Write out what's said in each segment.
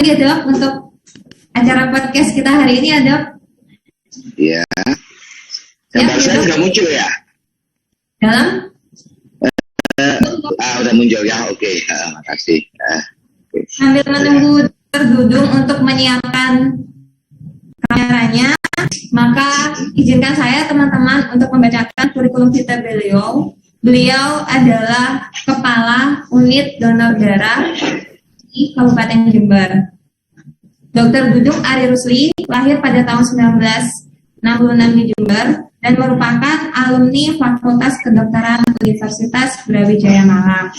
ya Dok untuk acara podcast kita hari ini ya Dok. Iya. Gambar saya udah muncul ya? Dalam? Udah muncul ya, oke. Makasih. Okay. Sambil menunggu Dr. Dudung untuk menyiapkan kameranya, maka izinkan saya teman-teman untuk membacakan kurikulum vitae beliau. Beliau adalah Kepala Unit Donor Darah di Kabupaten Jember. Dr. Dudung Ari Rusli lahir pada tahun 1966 di Jember dan merupakan alumni Fakultas Kedokteran Universitas Brawijaya Malang.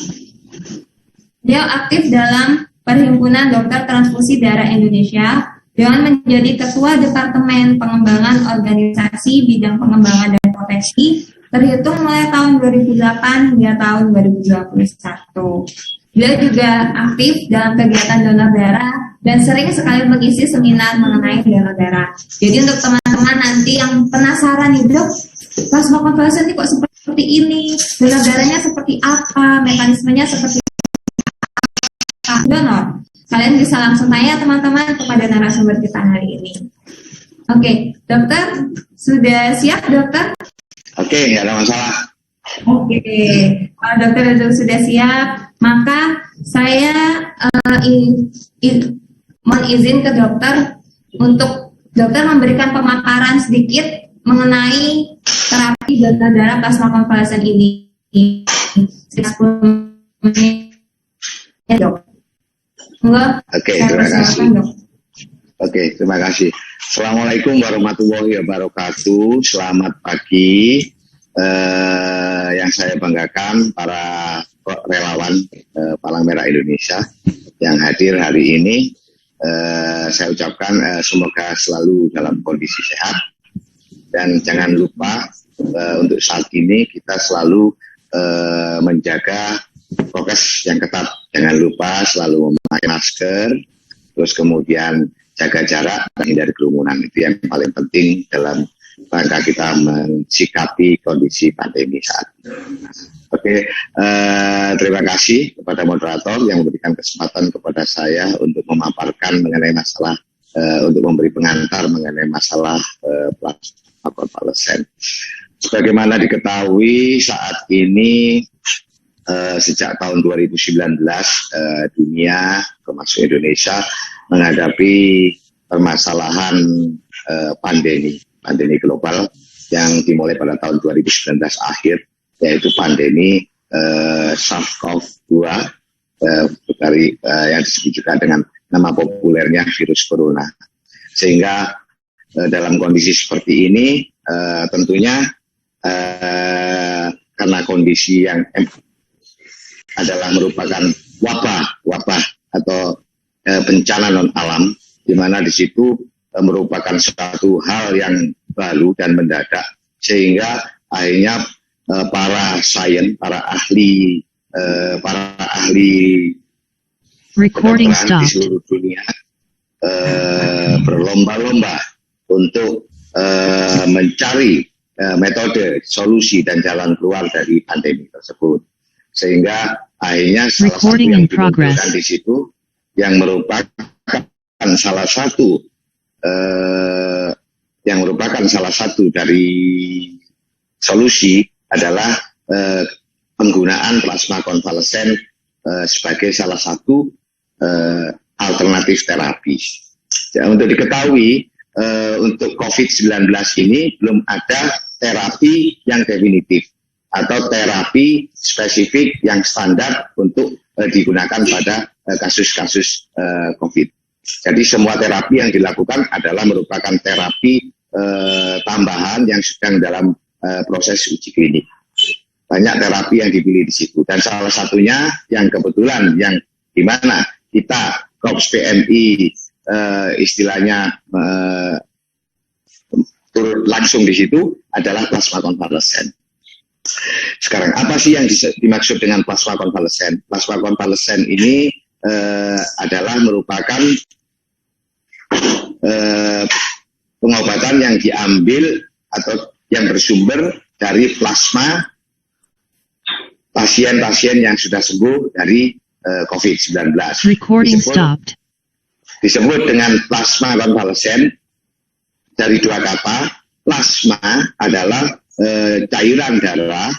Beliau aktif dalam Perhimpunan Dokter Transfusi Darah Indonesia dengan menjadi Ketua Departemen Pengembangan Organisasi Bidang Pengembangan dan Proteksi terhitung mulai tahun 2008 hingga tahun 2021. Beliau juga aktif dalam kegiatan donor darah dan sering sekali mengisi seminar mengenai donor darah. Jadi untuk teman-teman nanti yang penasaran nih Dok, plasma konvalesen ini kok seperti ini, donor darahnya seperti apa, mekanismenya seperti apa, donor. Kalian bisa langsung tanya teman-teman kepada narasumber kita hari ini. Oke, dokter, sudah siap dokter? Oke, nggak ada masalah. Oke, kalau dokter sudah siap, maka saya mohon izin ke dokter untuk dokter memberikan pemaparan sedikit mengenai terapi donor darah plasma konvalesen ini. 10 menit ya dok. Oke, terima kasih. Oke, terima kasih. Assalamualaikum warahmatullahi wabarakatuh. Selamat pagi. Yang saya banggakan para relawan Palang Merah Indonesia yang hadir hari ini. Saya ucapkan semoga selalu dalam kondisi sehat dan jangan lupa untuk saat ini kita selalu menjaga prokes yang ketat. Jangan lupa selalu memakai masker, terus kemudian jaga jarak dan hindari kerumunan. Itu yang paling penting dalam rangka kita mensikapi kondisi pandemi saat ini. Oke, terima kasih kepada moderator yang memberikan kesempatan kepada saya untuk memaparkan mengenai masalah, untuk memberi pengantar mengenai masalah plasma konvalesen. Sebagaimana diketahui saat ini sejak tahun 2019 dunia termasuk Indonesia menghadapi permasalahan pandemi global yang dimulai pada tahun 2019 akhir, yaitu pandemi SARS-CoV-2 yang disebut juga dengan nama populernya virus corona. Sehingga dalam kondisi seperti ini tentunya karena kondisi yang adalah merupakan wabah atau bencana non alam, di mana di situ merupakan suatu hal yang baru dan mendadak, sehingga akhirnya para ahli kedokteran di seluruh dunia berlomba-lomba untuk mencari metode, solusi dan jalan keluar dari pandemi tersebut. Sehingga akhirnya salah satu yang dimunculkan di situ yang merupakan salah satu dari solusi adalah penggunaan plasma konvalesen sebagai salah satu alternatif terapi. Ya, untuk diketahui untuk COVID-19 ini belum ada terapi yang definitif atau terapi spesifik yang standar untuk digunakan pada kasus-kasus COVID. Jadi semua terapi yang dilakukan adalah merupakan terapi tambahan yang sedang dalam proses uji klinik. Banyak terapi yang dipilih di situ, dan salah satunya yang kebetulan yang di mana kita Korps PMI istilahnya turut langsung di situ adalah plasma konvalesen. Sekarang apa sih yang dimaksud dengan plasma konvalesen? Plasma konvalesen ini adalah merupakan pengobatan yang diambil atau yang bersumber dari plasma pasien-pasien yang sudah sembuh dari COVID-19. Recording stopped. disebut dengan plasma konvalesen dari dua kata. Plasma adalah cairan darah.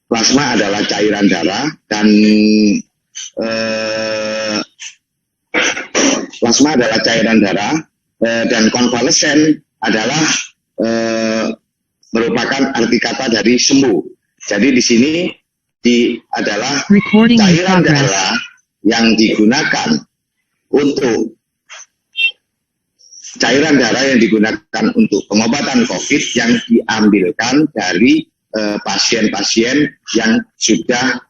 Plasma adalah cairan darah dan plasma adalah cairan darah dan konvalesen adalah merupakan arti kata dari sembuh. Jadi di sini adalah cairan darah yang digunakan untuk pengobatan COVID yang diambilkan dari pasien-pasien yang sudah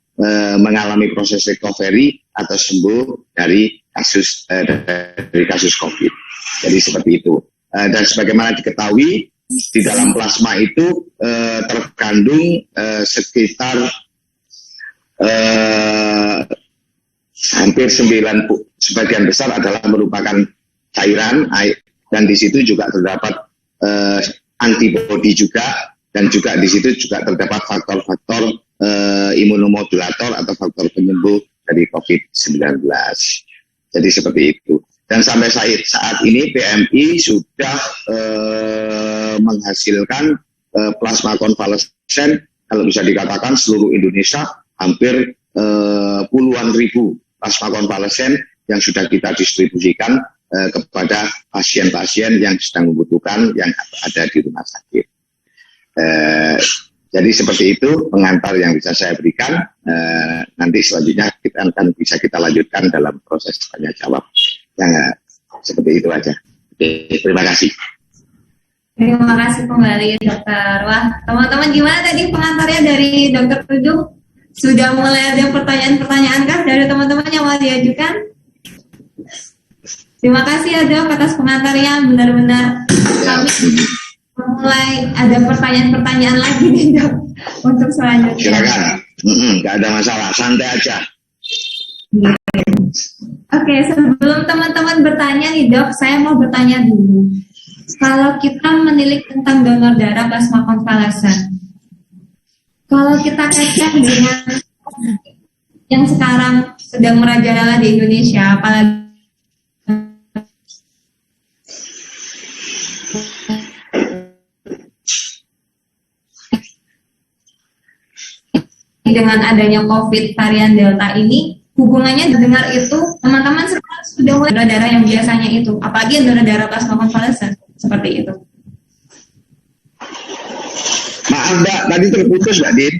mengalami proses recovery atau sembuh dari kasus COVID. Jadi seperti itu. Dan sebagaimana diketahui di dalam plasma itu terkandung sekitar hampir 90, sebagian besar adalah merupakan cairan, dan di situ juga terdapat antibodi juga, dan juga di situ juga terdapat faktor-faktor imunomodulator atau faktor penyembuh dari COVID-19. Jadi seperti itu. Dan sampai saat ini PMI sudah menghasilkan plasma konvalesen, kalau bisa dikatakan seluruh Indonesia hampir puluhan ribu plasma konvalesen yang sudah kita distribusikan kepada pasien-pasien yang sedang membutuhkan, yang ada di rumah sakit. Jadi seperti itu pengantar yang bisa saya berikan. Nanti selanjutnya bisa kita lanjutkan dalam proses tanya jawab. Seperti itu aja. Oke, terima kasih. Terima kasih kembali dokter. Wah, teman-teman gimana tadi pengantarnya dari dokter Tudung? Sudah mulai ada pertanyaan-pertanyaan kan dari teman-teman yang mau diajukan? Terima kasih ya dok atas pengantarnya. Benar-benar kami mulai ada pertanyaan-pertanyaan lagi nih dok untuk selanjutnya. Silakan, nggak ada masalah, santai aja. Oke, sebelum teman-teman bertanya nih dok, saya mau bertanya dulu. Kalau kita menilik tentang donor darah plasma konvalesen, kalau kita kaitkan dengan yang sekarang sedang merajalela di Indonesia, apalagi dengan adanya COVID varian Delta ini, hubungannya dengar itu teman-teman sudah mulai donor darah yang biasanya itu, apalagi donor darah plasma konvalesen seperti itu. Maaf Mbak, tadi terputus Mbak Din.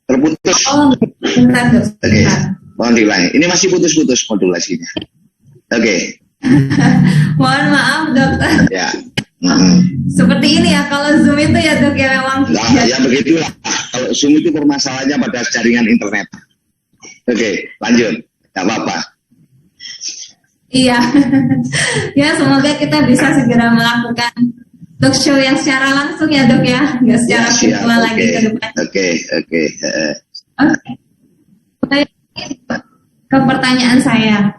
Terputus. Oh, bentar dok. Oke, mohon diulangi. Ini masih putus-putus modulasinya. Oke. Mohon maaf dokter. Ya. Seperti ini ya, kalau Zoom itu ya dok ya memang. Nah, ya begitulah. Kalau Zoom itu permasalahannya pada jaringan internet. Oke, lanjut. Gak apa-apa. Iya. Ya, semoga kita bisa segera melakukan talk show yang secara langsung ya dok ya, nggak secara virtual lagi ke depan. Oke. Ke pertanyaan saya.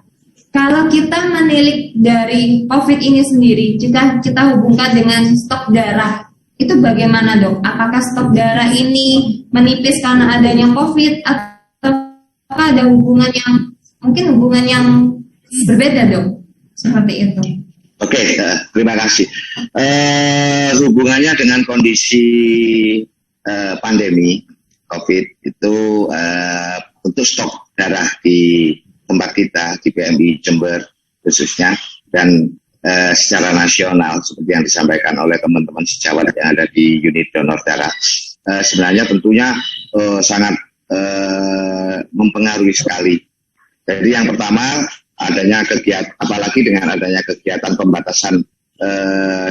Kalau kita menilik dari COVID ini sendiri, jika kita hubungkan dengan stok darah, itu bagaimana dok? Apakah stok darah ini menipis karena adanya COVID, atau ada hubungan yang berbeda dok? Seperti itu. Oke, terima kasih. Hubungannya dengan kondisi pandemi COVID itu untuk stok darah di tempat kita di PMI Jember khususnya, dan secara nasional seperti yang disampaikan oleh teman-teman sejawat yang ada di unit donor darah, sebenarnya tentunya sangat mempengaruhi sekali. Jadi yang pertama, adanya kegiatan, apalagi dengan adanya kegiatan pembatasan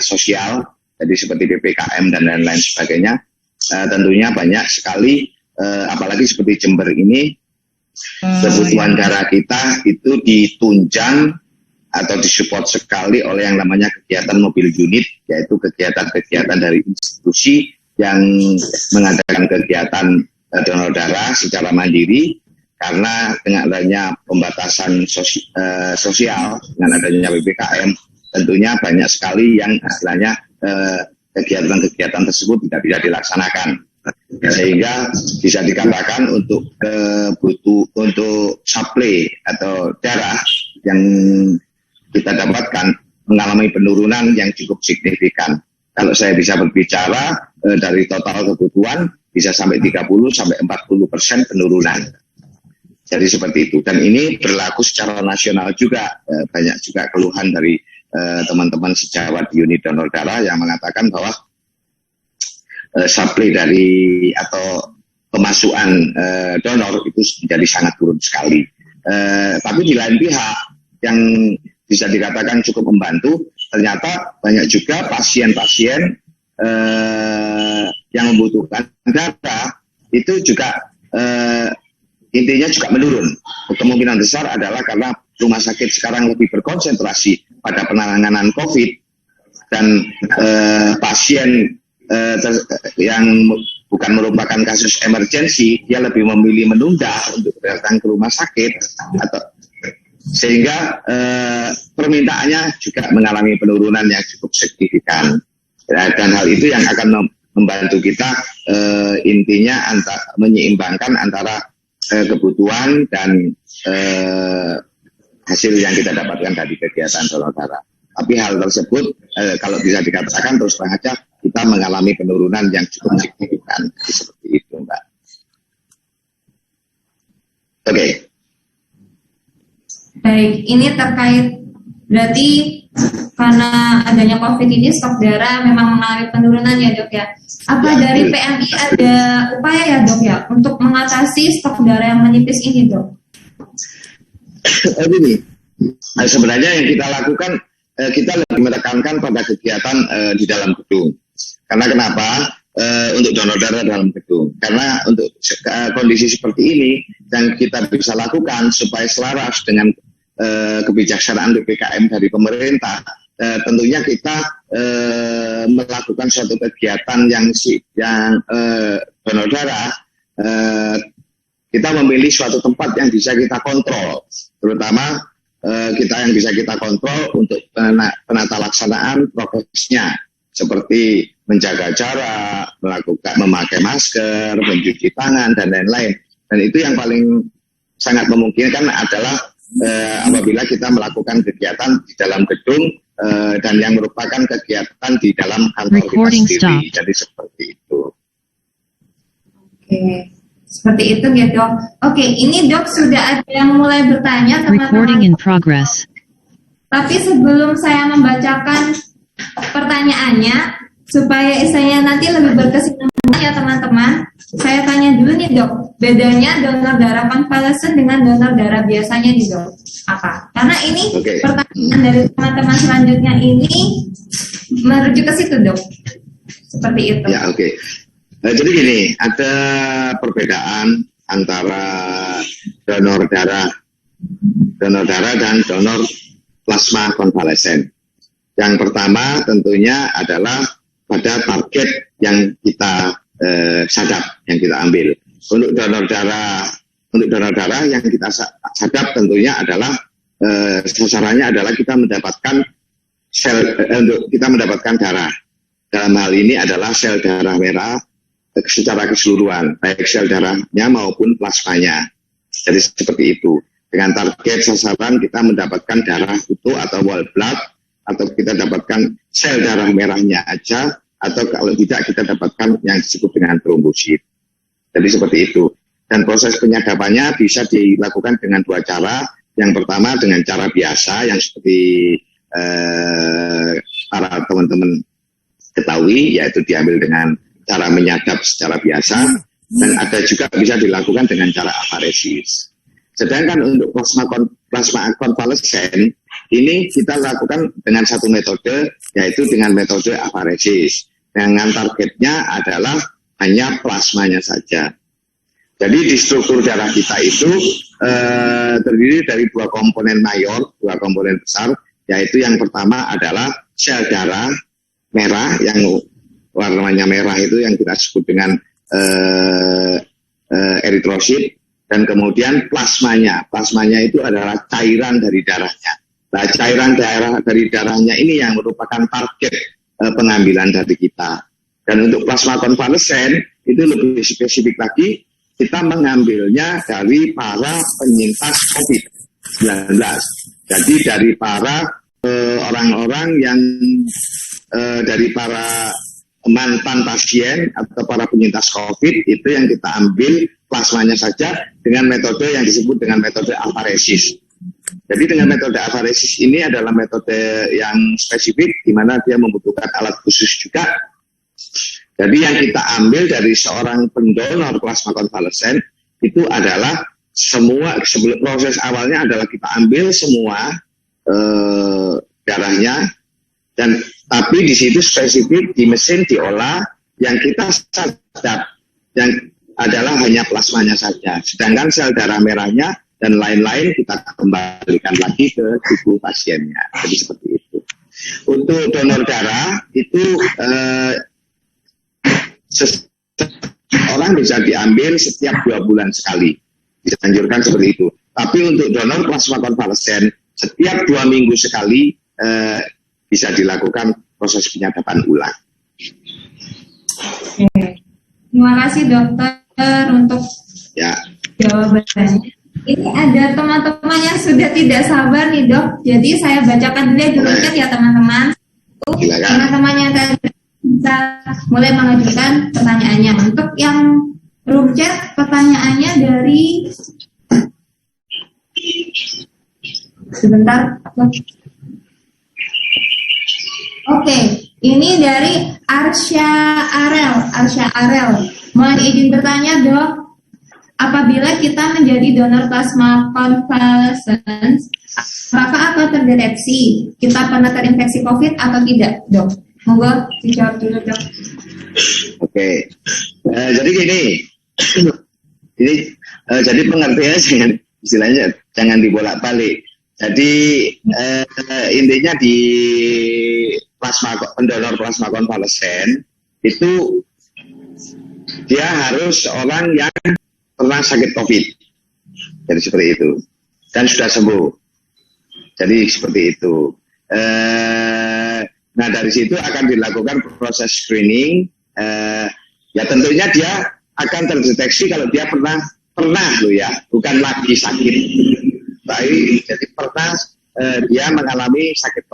sosial, jadi seperti PPKM dan lain-lain sebagainya, tentunya banyak sekali, apalagi seperti Jember ini, kebutuhan darah kita itu ditunjang atau disupport sekali oleh yang namanya kegiatan mobil unit, yaitu kegiatan-kegiatan dari institusi yang mengadakan kegiatan donor darah secara mandiri. Karena dengan adanya pembatasan sosial, dengan adanya PPKM, tentunya banyak sekali yang istilahnya kegiatan-kegiatan tersebut tidak bisa dilaksanakan. Sehingga bisa dikatakan untuk supply atau darah yang kita dapatkan mengalami penurunan yang cukup signifikan. Kalau saya bisa berbicara dari total kebutuhan bisa sampai 30-40% penurunan. Jadi seperti itu. Dan ini berlaku secara nasional juga. Banyak juga keluhan dari teman-teman sejawat di unit donor darah yang mengatakan bahwa supply dari atau pemasukan donor itu menjadi sangat turun sekali. Tapi di lain pihak yang bisa dikatakan cukup membantu, ternyata banyak juga pasien-pasien yang membutuhkan darah itu juga intinya juga menurun. Kemungkinan besar adalah karena rumah sakit sekarang lebih berkonsentrasi pada penanganan COVID dan pasien yang bukan merupakan kasus emergensi, dia lebih memilih menunda untuk datang ke rumah sakit atau sehingga permintaannya juga mengalami penurunan yang cukup signifikan. Dan hal itu yang akan membantu kita intinya menyeimbangkan antara kebutuhan dan hasil yang kita dapatkan dari kegiatan donor darah. Tapi hal tersebut kalau bisa dikatakan terus terang aja kita mengalami penurunan yang cukup signifikan seperti itu, Mbak. Oke. Baik, ini terkait berarti karena adanya COVID ini stok darah memang mengalami penurunan ya dok ya. Apa dari PMI ada upaya ya dok ya untuk mengatasi stok darah yang menipis ini dok? Ini sebenarnya yang kita lakukan kita lebih menekankan pada kegiatan di dalam gedung. Karena kenapa? Untuk donor darah dalam gedung. Karena untuk kondisi seperti ini yang kita bisa lakukan supaya selaras dengan kebijaksanaan PPKM dari pemerintah, tentunya kita melakukan suatu kegiatan yang donor darah. Kita memilih suatu tempat yang bisa kita kontrol, terutama kita yang bisa kita kontrol untuk penata laksanaan prokesnya, seperti menjaga jarak, memakai masker, mencuci tangan, dan lain-lain. Dan itu yang paling sangat memungkinkan adalah apabila kita melakukan kegiatan di dalam gedung dan yang merupakan kegiatan di dalam kantor kita sendiri. Jadi seperti itu. Oke, seperti itu ya dok. Oke, ini dok sudah ada yang mulai bertanya teman-teman. Tapi sebelum saya membacakan pertanyaannya, supaya saya nanti lebih berkesinambungan ya teman-teman, saya tanya dulu nih dok, bedanya donor darah konvalesen dengan donor darah biasanya nih dok, apa? Karena ini pertanyaan dari teman-teman selanjutnya ini merujuk ke situ dok, seperti itu. Ya oke. Jadi gini, ada perbedaan antara donor darah dan donor plasma konvalesen. Yang pertama tentunya adalah pada target yang kita sadap, yang kita ambil. Untuk donor darah yang kita sadap tentunya adalah sasarannya adalah kita mendapatkan kita mendapatkan darah. Dalam hal ini adalah sel darah merah secara keseluruhan, baik sel darahnya maupun plasmanya. Jadi seperti itu. Dengan target sasaran kita mendapatkan darah utuh atau whole blood, atau kita dapatkan sel darah merahnya aja, atau kalau tidak kita dapatkan yang disebut dengan trombosit. Jadi seperti itu. Dan proses penyadapannya bisa dilakukan dengan dua cara. Yang pertama dengan cara biasa yang seperti para teman-teman ketahui, yaitu diambil dengan cara menyadap secara biasa, dan ada juga bisa dilakukan dengan cara afaresis. Sedangkan untuk plasma konvalesen ini kita lakukan dengan satu metode, yaitu dengan metode afaresis. Dengan targetnya adalah hanya plasmanya saja. Jadi di struktur darah kita itu terdiri dari dua komponen mayor, dua komponen besar, yaitu yang pertama adalah sel darah merah yang warnanya merah itu yang kita sebut dengan eritrosit, dan kemudian plasmanya. Plasmanya itu adalah cairan dari darahnya. Nah, cairan dari darahnya ini yang merupakan target pengambilan dari kita. Dan untuk plasma konvalesen itu lebih spesifik lagi, kita mengambilnya dari para penyintas COVID-19. Jadi dari para orang-orang yang dari para mantan pasien atau para penyintas COVID itu yang kita ambil plasmanya saja dengan metode yang disebut dengan metode afaresis. Jadi dengan metode afaresis ini adalah metode yang spesifik di mana dia membutuhkan alat khusus juga. Jadi yang kita ambil dari seorang pendonor plasma konvalesen itu adalah semua, sebelum proses awalnya adalah kita ambil semua darahnya, dan tapi di situ spesifik di mesin diolah yang kita sadap yang adalah hanya plasmanya saja, sedangkan sel darah merahnya dan lain-lain kita kembalikan lagi ke tubuh pasiennya. Jadi seperti itu. Untuk donor darah itu orang bisa diambil setiap 2 bulan sekali, dianjurkan seperti itu. Tapi untuk donor plasma konvalesen setiap 2 minggu sekali bisa dilakukan proses penyadapan ulang. Oke. Terima kasih dokter untuk jawabannya. Ini ada teman-teman yang sudah tidak sabar nih dok. Jadi saya bacakan dulu ya teman-teman. Teman-teman yang tadi bisa mulai mengajukan pertanyaannya. Untuk yang room chat pertanyaannya dari sebentar. Oke, ini dari Arsya Arel. Mohon izin bertanya dok, apabila kita menjadi donor plasma konvalesen, apakah akan terdeteksi kita pernah terinfeksi COVID atau tidak dok? Moga dijawab dulu dok. Oke, jadi gini, jadi pengertiannya istilahnya jangan dibolak-balik. Jadi intinya di pendonor plasma konvalesen itu dia harus orang yang pernah sakit COVID, jadi seperti itu, dan sudah sembuh. Jadi seperti itu. Nah dari situ akan dilakukan proses screening. Ya tentunya dia akan terdeteksi kalau dia pernah loh ya, bukan lagi sakit. Baik, jadi pernah dia mengalami sakit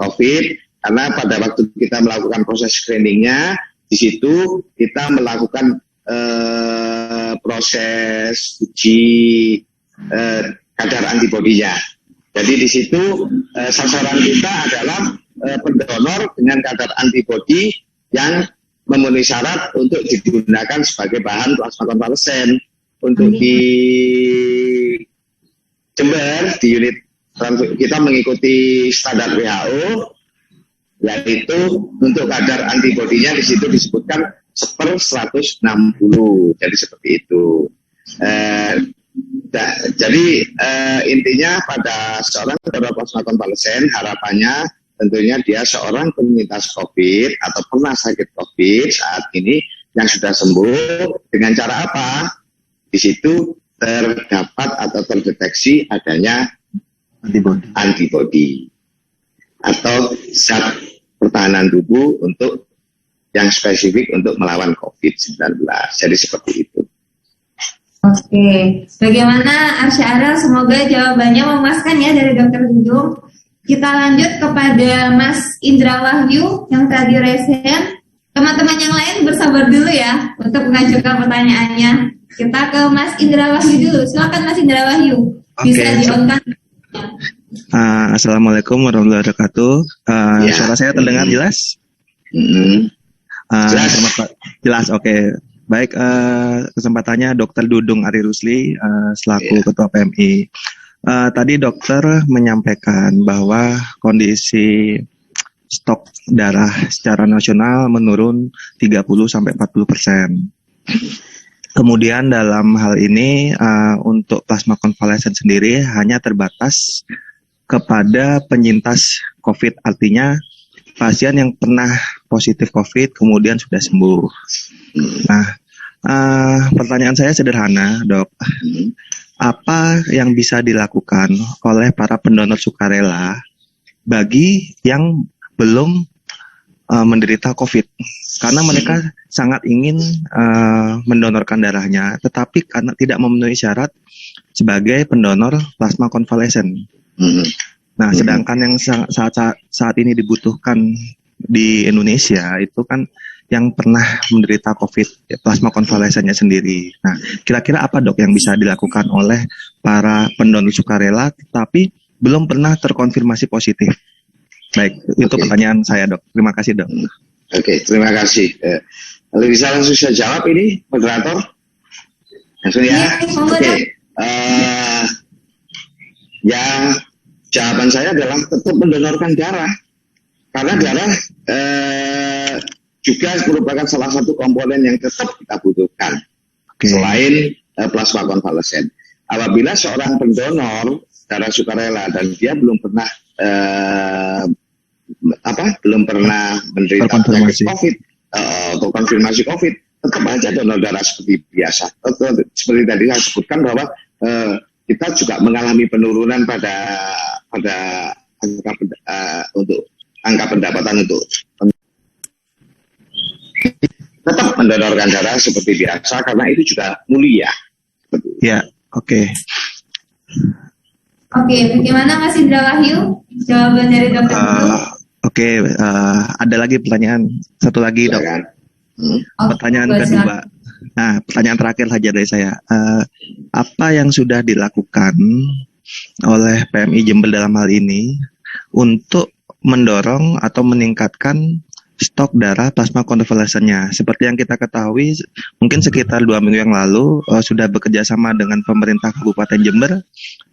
COVID, karena pada waktu kita melakukan proses screeningnya, di situ kita melakukan proses uji kadar antibodinya. Jadi di situ sasaran kita adalah pendonor dengan kadar antibodi yang memenuhi syarat untuk digunakan sebagai bahan plasma konvalesen. Untuk di Jember, di unit kita mengikuti standar WHO, yaitu untuk kadar antibodinya di situ disebutkan 1/160. Jadi seperti itu. Jadi intinya pada seorang donor plasma konvalesen harapannya tentunya dia seorang penyintas COVID atau pernah sakit COVID saat ini yang sudah sembuh. Dengan cara apa? Di situ terdapat atau terdeteksi adanya antibodi atau zat pertahanan tubuh untuk yang spesifik untuk melawan COVID-19. Jadi seperti itu. Oke, bagaimana Arsya Arel? Semoga jawabannya memuaskan ya dari Dr. Dudung. Kita lanjut kepada Mas Indra Wahyu yang tadi resen. Teman-teman yang lain bersabar dulu ya untuk mengajukan pertanyaannya. Kita ke Mas Indra Wahyu dulu. Silakan Mas Indra Wahyu. Bisa di-on-kan. Assalamualaikum warahmatullahi wabarakatuh. Suara saya terdengar jelas? Jelas, oke. Baik, kesempatannya Dr. Dudung Ari Rusli selaku Ketua PMI. Tadi dokter menyampaikan bahwa kondisi stok darah secara nasional menurun 30-40%. Kemudian dalam hal ini untuk plasma konvalesen sendiri hanya terbatas kepada penyintas COVID, artinya pasien yang pernah positif COVID kemudian sudah sembuh. Nah, pertanyaan saya sederhana, dok. Apa yang bisa dilakukan oleh para pendonor sukarela bagi yang belum menderita COVID? Karena mereka sangat ingin mendonorkan darahnya, tetapi karena tidak memenuhi syarat, sebagai pendonor plasma konvalesen. Nah, sedangkan yang saat ini dibutuhkan di Indonesia itu kan yang pernah menderita COVID, plasma konvalesennya sendiri. Nah, kira-kira apa dok yang bisa dilakukan oleh para pendonor sukarela tapi belum pernah terkonfirmasi positif? Baik, itu pertanyaan saya dok. Terima kasih dok. Oke, terima kasih. Bisa langsung saya jawab ini, moderator? Langsung ya? Oke. Ya, jawaban saya adalah tetap mendonorkan darah. Karena darah juga merupakan salah satu komponen yang tetap kita butuhkan. Selain plasma konvalesen. Apabila seorang pendonor darah sukarela dan dia belum pernah menderita penyakit COVID atau konfirmasi COVID, tetap aja donor darah seperti biasa. Seperti tadi saya sebutkan bahwa kita juga mengalami penurunan pada angka pendapatan untuk tetap mendonorkan darah seperti biasa karena itu juga mulia. Ya, oke. Oke, bagaimana Mas Indra Wahyu? Jawaban dari dokter Oke, ada lagi pertanyaan satu lagi dok. Pertanyaan kedua. Nah, pertanyaan terakhir saja dari saya. Apa yang sudah dilakukan oleh PMI Jember dalam hal ini untuk mendorong atau meningkatkan stok darah plasma konvalesennya? Seperti yang kita ketahui, mungkin sekitar 2 minggu yang lalu sudah bekerja sama dengan pemerintah Kabupaten Jember.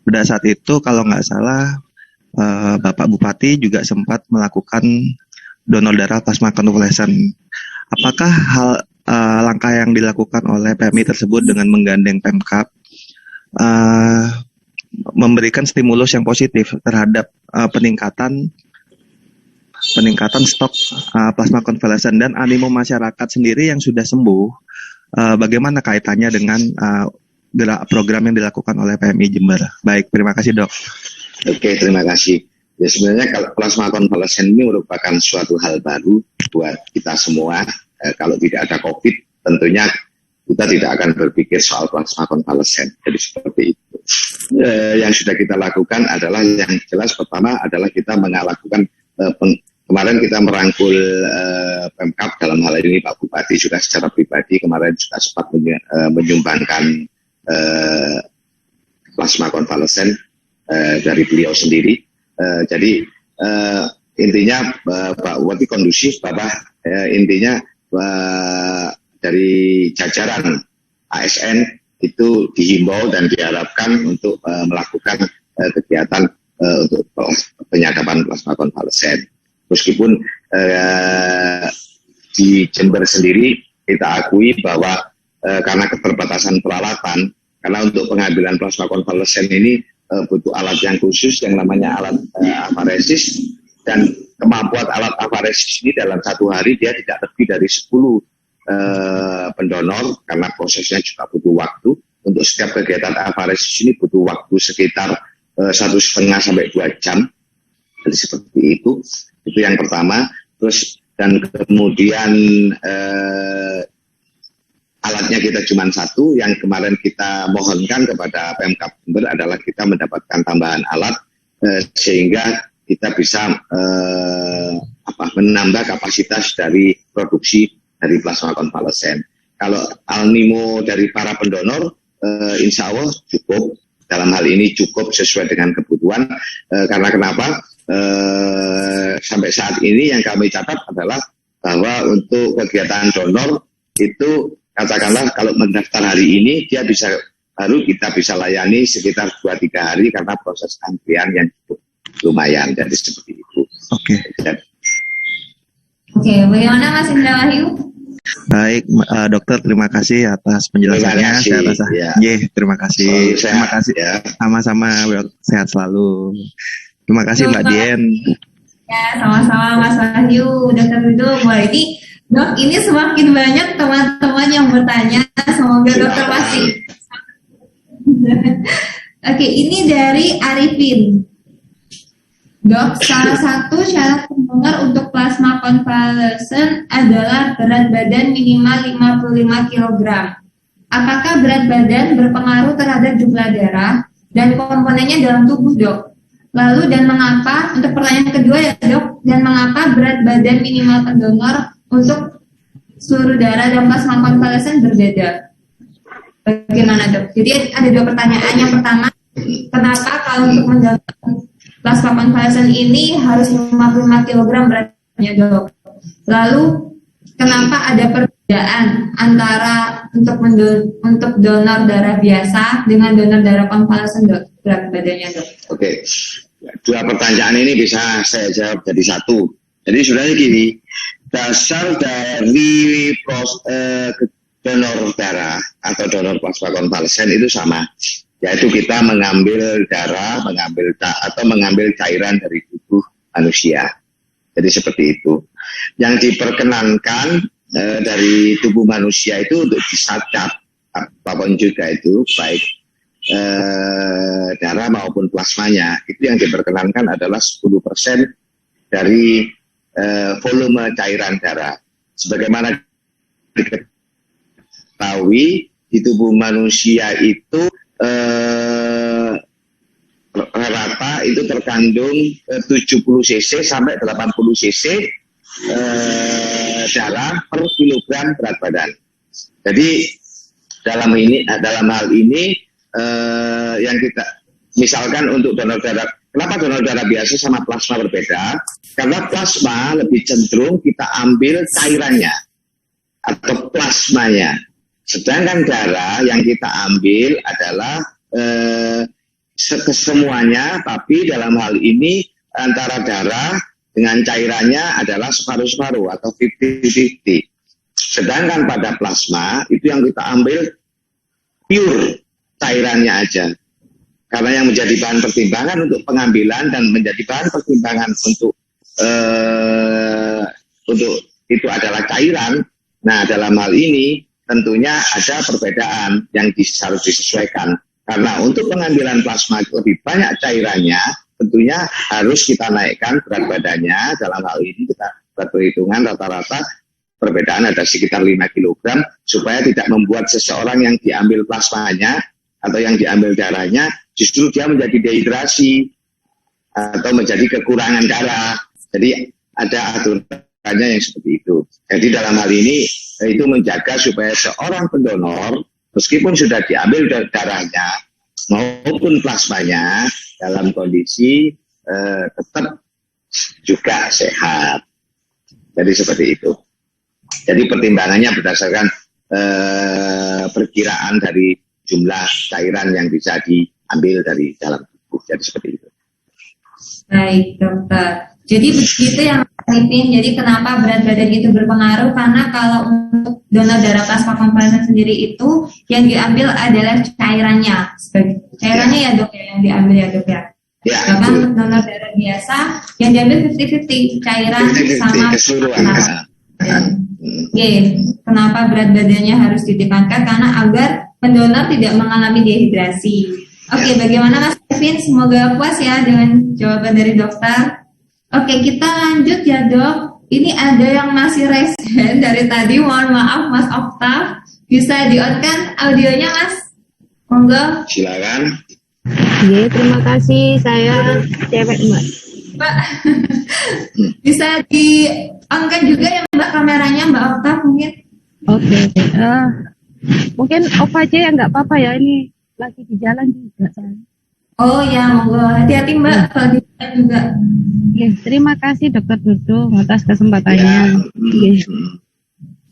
Pada saat itu, kalau nggak salah, Bapak Bupati juga sempat melakukan donor darah plasma konvalesen. Apakah langkah yang dilakukan oleh PMI tersebut dengan menggandeng Pemkab memberikan stimulus yang positif terhadap peningkatan stok plasma konvalesen dan animo masyarakat sendiri yang sudah sembuh? Bagaimana kaitannya dengan program yang dilakukan oleh PMI Jember? Baik, terima kasih dok. Oke, terima kasih. Ya, sebenarnya kalau plasma konvalesen ini merupakan suatu hal baru buat kita semua. Kalau tidak ada COVID, tentunya kita tidak akan berpikir soal plasma konvalesen. Jadi seperti itu. Yang sudah kita lakukan adalah yang jelas pertama adalah kita melakukan kemarin kita merangkul Pemkab dalam hal ini Pak Bupati juga secara pribadi kemarin juga sempat menyumbangkan plasma konvalesen dari beliau sendiri. Jadi intinya Pak Bupati kondusif, Bapak intinya dari jajaran ASN itu dihimbau dan diharapkan untuk melakukan kegiatan untuk penyadapan plasma konvalesen. Meskipun di Jember sendiri kita akui bahwa karena keterbatasan peralatan, karena untuk pengambilan plasma konvalesen ini butuh alat yang khusus yang namanya alat afaresis, dan kemampuan alat afaresis ini dalam satu hari dia tidak lebih dari 10 pendonor karena prosesnya juga butuh waktu. Untuk setiap kegiatan afaresis ini butuh waktu sekitar 1,5 sampai 2 jam. Jadi seperti itu yang pertama. Terus dan kemudian alatnya kita cuma satu. Yang kemarin kita mohonkan kepada Pemkab Jember adalah kita mendapatkan tambahan alat sehingga kita bisa menambah kapasitas dari produksi dari plasma konvalesen. Kalau animo dari para pendonor, insya Allah cukup. Dalam hal ini cukup sesuai dengan kebutuhan. Karena kenapa? Sampai saat ini yang kami catat adalah bahwa untuk kegiatan donor itu katakanlah kalau mendaftar hari ini dia baru kita bisa layani sekitar 2-3 hari karena proses antrian yang cukup lumayan. Jadi seperti itu. Oke. Oke, bagaimana Mas Indra Wahyu? Baik, dokter, terima kasih atas penjelasannya. Saya rasa, terima kasih. Terima kasih. Ya. Sama-sama, sehat selalu. Terima kasih Mbak Dien. Ya, sama-sama Mas Wahyu, Dokter Dudung. Wah, ini semakin banyak teman-teman yang bertanya. Semoga dokter pasti. Oke, ini dari Arifin. Dok, salah satu syarat pendonor untuk plasma konvalesen adalah berat badan minimal 55 kg. apakah berat badan berpengaruh terhadap jumlah darah dan komponennya dalam tubuh, Dok? Lalu dan mengapa, untuk pertanyaan kedua ya Dok, dan mengapa berat badan minimal pendonor untuk seluruh darah dan plasma konvalesen berbeda? Bagaimana Dok? Jadi ada dua pertanyaan. Yang pertama, kenapa kalau untuk mendapatkan plasma konvalesen ini harus 55 kg beratnya Dok? Lalu kenapa ada perbedaan antara untuk donor darah biasa dengan donor darah konvalesen Dok, berat badannya Dok? Oke, dua pertanyaan ini bisa saya jawab jadi satu. Jadi sebenarnya gini, dasar dari donor darah atau donor plasma konvalesen itu sama, yaitu kita mengambil darah, mengambil cairan dari tubuh manusia. Jadi seperti itu. Yang diperkenankan dari tubuh manusia itu untuk disacap apapun juga itu, baik darah maupun plasmanya, itu yang diperkenankan adalah 10% dari volume cairan darah. Sebagaimana diketahui di tubuh manusia itu rata itu terkandung 70 cc sampai 80 cc darah per kilogram berat badan. Jadi dalam hal ini yang kita misalkan untuk donor darah, kenapa donor darah biasa sama plasma berbeda? Karena plasma lebih cenderung kita ambil cairannya atau plasmanya, sedangkan darah yang kita ambil adalah kesemuanya, tapi dalam hal ini antara darah dengan cairannya adalah separuh-separuh atau 50-50. Sedangkan pada plasma itu yang kita ambil pure cairannya aja. Karena yang menjadi bahan pertimbangan untuk pengambilan dan menjadi bahan pertimbangan untuk itu adalah cairan. Nah, dalam hal ini tentunya ada perbedaan yang harus disesuaikan. Karena untuk pengambilan plasma lebih banyak cairannya, tentunya harus kita naikkan berat badannya. Dalam hal ini kita berhitungan rata-rata perbedaan ada sekitar 5 kg, supaya tidak membuat seseorang yang diambil plasmanya atau yang diambil darahnya justru dia menjadi dehidrasi atau menjadi kekurangan darah. Jadi ada aturannya yang seperti itu. Jadi dalam hal ini itu menjaga supaya seorang pendonor meskipun sudah diambil darahnya maupun plasmanya dalam kondisi tetap juga sehat. Jadi seperti itu. Jadi pertimbangannya berdasarkan perkiraan dari jumlah cairan yang bisa diambil dari dalam tubuh. Jadi seperti itu. Baik dokter. Jadi begitu yang Arifin. Jadi kenapa berat badan itu berpengaruh? Karena kalau untuk donor darah plasma konvalesen sendiri itu yang diambil adalah cairannya. Cairannya ya dok ya yang diambil ya dok ya. Bahkan untuk donor darah biasa yang diambil 50-50 cairan 50-50, sama keseluruhan. Kenapa berat badannya harus ditekankan? Karena agar pendonor tidak mengalami dehidrasi. Oke, bagaimana Mas Kevin? Semoga puas ya dengan jawaban dari dokter. Oke, kita lanjut ya dok. Ini ada yang masih resen dari tadi. Mohon maaf Mas Oktav. Bisa di-on kan audionya Mas? Monggo. Silakan. Iya, terima kasih. Saya cewek Mbak. Mbak, bisa di-on kan juga ya Mbak kameranya Mbak Oktav mungkin? Oke. Mungkin off aja ya, nggak apa-apa ya. Ini lagi di jalan juga saya. Oh ya, monggo. Hati-hati Mbak kalau di jalan juga. Ya, terima kasih Dokter Dudung atas kesempatannya. Ya.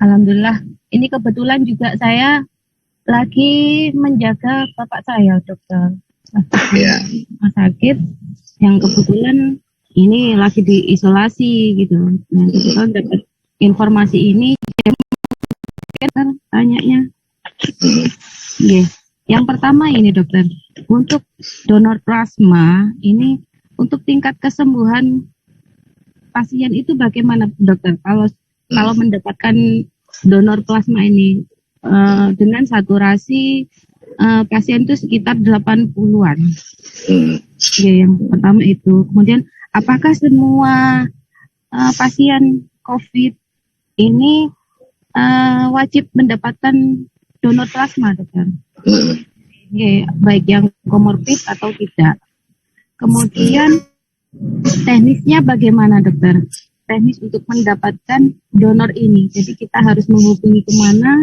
Alhamdulillah. Ini kebetulan juga saya lagi menjaga bapak saya, dokter. Rumah sakit yang kebetulan ini lagi diisolasi gitu. Nah, kebetulan dapat informasi ini, dokter tanyanya. Yeah. Yang pertama ini dokter, untuk donor plasma ini untuk tingkat kesembuhan pasien itu bagaimana dokter? Kalau mendapatkan donor plasma ini dengan saturasi pasien itu sekitar 80-an. Ya, yang pertama itu. Kemudian apakah semua pasien COVID ini wajib mendapatkan donor plasma, dokter. Hmm. Baik yang komorbid atau tidak. Kemudian teknisnya bagaimana, dokter? Teknis untuk mendapatkan donor ini. Jadi kita harus menghubungi kemana,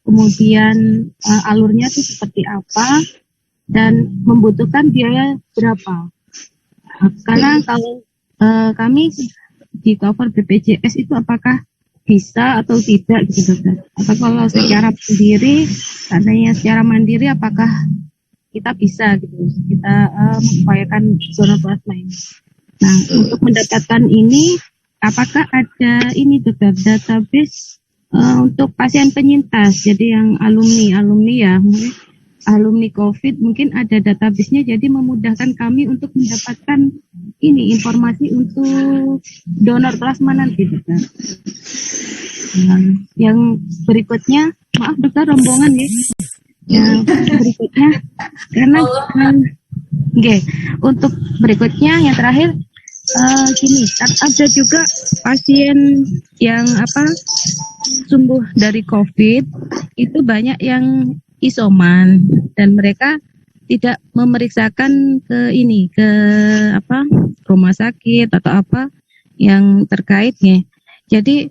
kemudian alurnya itu seperti apa, dan membutuhkan biaya berapa. Karena kalau kami di cover BPJS itu apakah bisa atau tidak gitu, dokter? Atau kalau secara mandiri, seandainya secara mandiri apakah kita bisa gitu, kita mengupayakan donor plasma ini. Nah, untuk mendapatkan ini, apakah ada ini, dokter, database untuk pasien penyintas? Jadi yang alumni ya, alumni COVID mungkin ada database-nya, jadi memudahkan kami untuk mendapatkan ini informasi untuk donor plasma nanti, dokter. Yang berikutnya, maaf dokter, rombongan ya. Yang berikutnya, karena untuk berikutnya yang terakhir, gini, ada juga pasien yang sembuh dari COVID itu banyak yang isoman dan mereka tidak memeriksakan ke rumah sakit atau apa yang terkaitnya. Jadi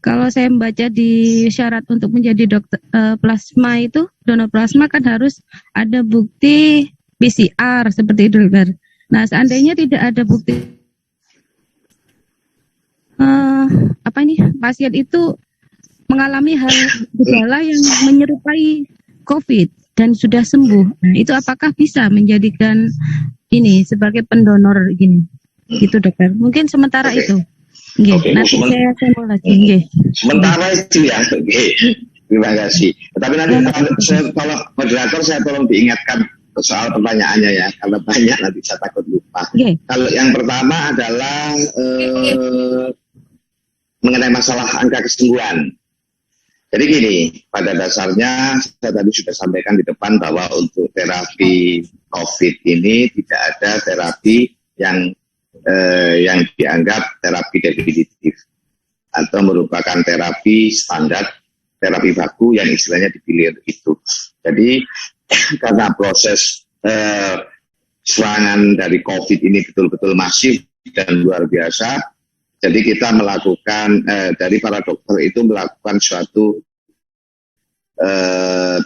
kalau saya membaca di syarat untuk menjadi dokter plasma itu, donor plasma kan harus ada bukti PCR seperti itu, dokter. Nah, seandainya tidak ada bukti pasien itu mengalami hal gejala yang menyerupai COVID dan sudah sembuh. Nah, itu apakah bisa menjadikan ini sebagai pendonor gini? Gitu, dokter. Mungkin sementara itu. Nanti saya mau lagi. Sementara itu ya. Terima kasih. Tapi nanti kalau moderator saya tolong diingatkan soal pertanyaannya ya, karena banyak nanti saya takut lupa. Kalau yang pertama adalah mengenai masalah angka kesembuhan. Jadi gini, pada dasarnya saya tadi sudah sampaikan di depan bahwa untuk terapi COVID ini tidak ada terapi yang dianggap terapi definitif atau merupakan terapi standar, terapi baku yang istilahnya dipilih itu. Jadi karena proses serangan dari COVID ini betul-betul masif dan luar biasa, jadi kita melakukan, dari para dokter itu melakukan suatu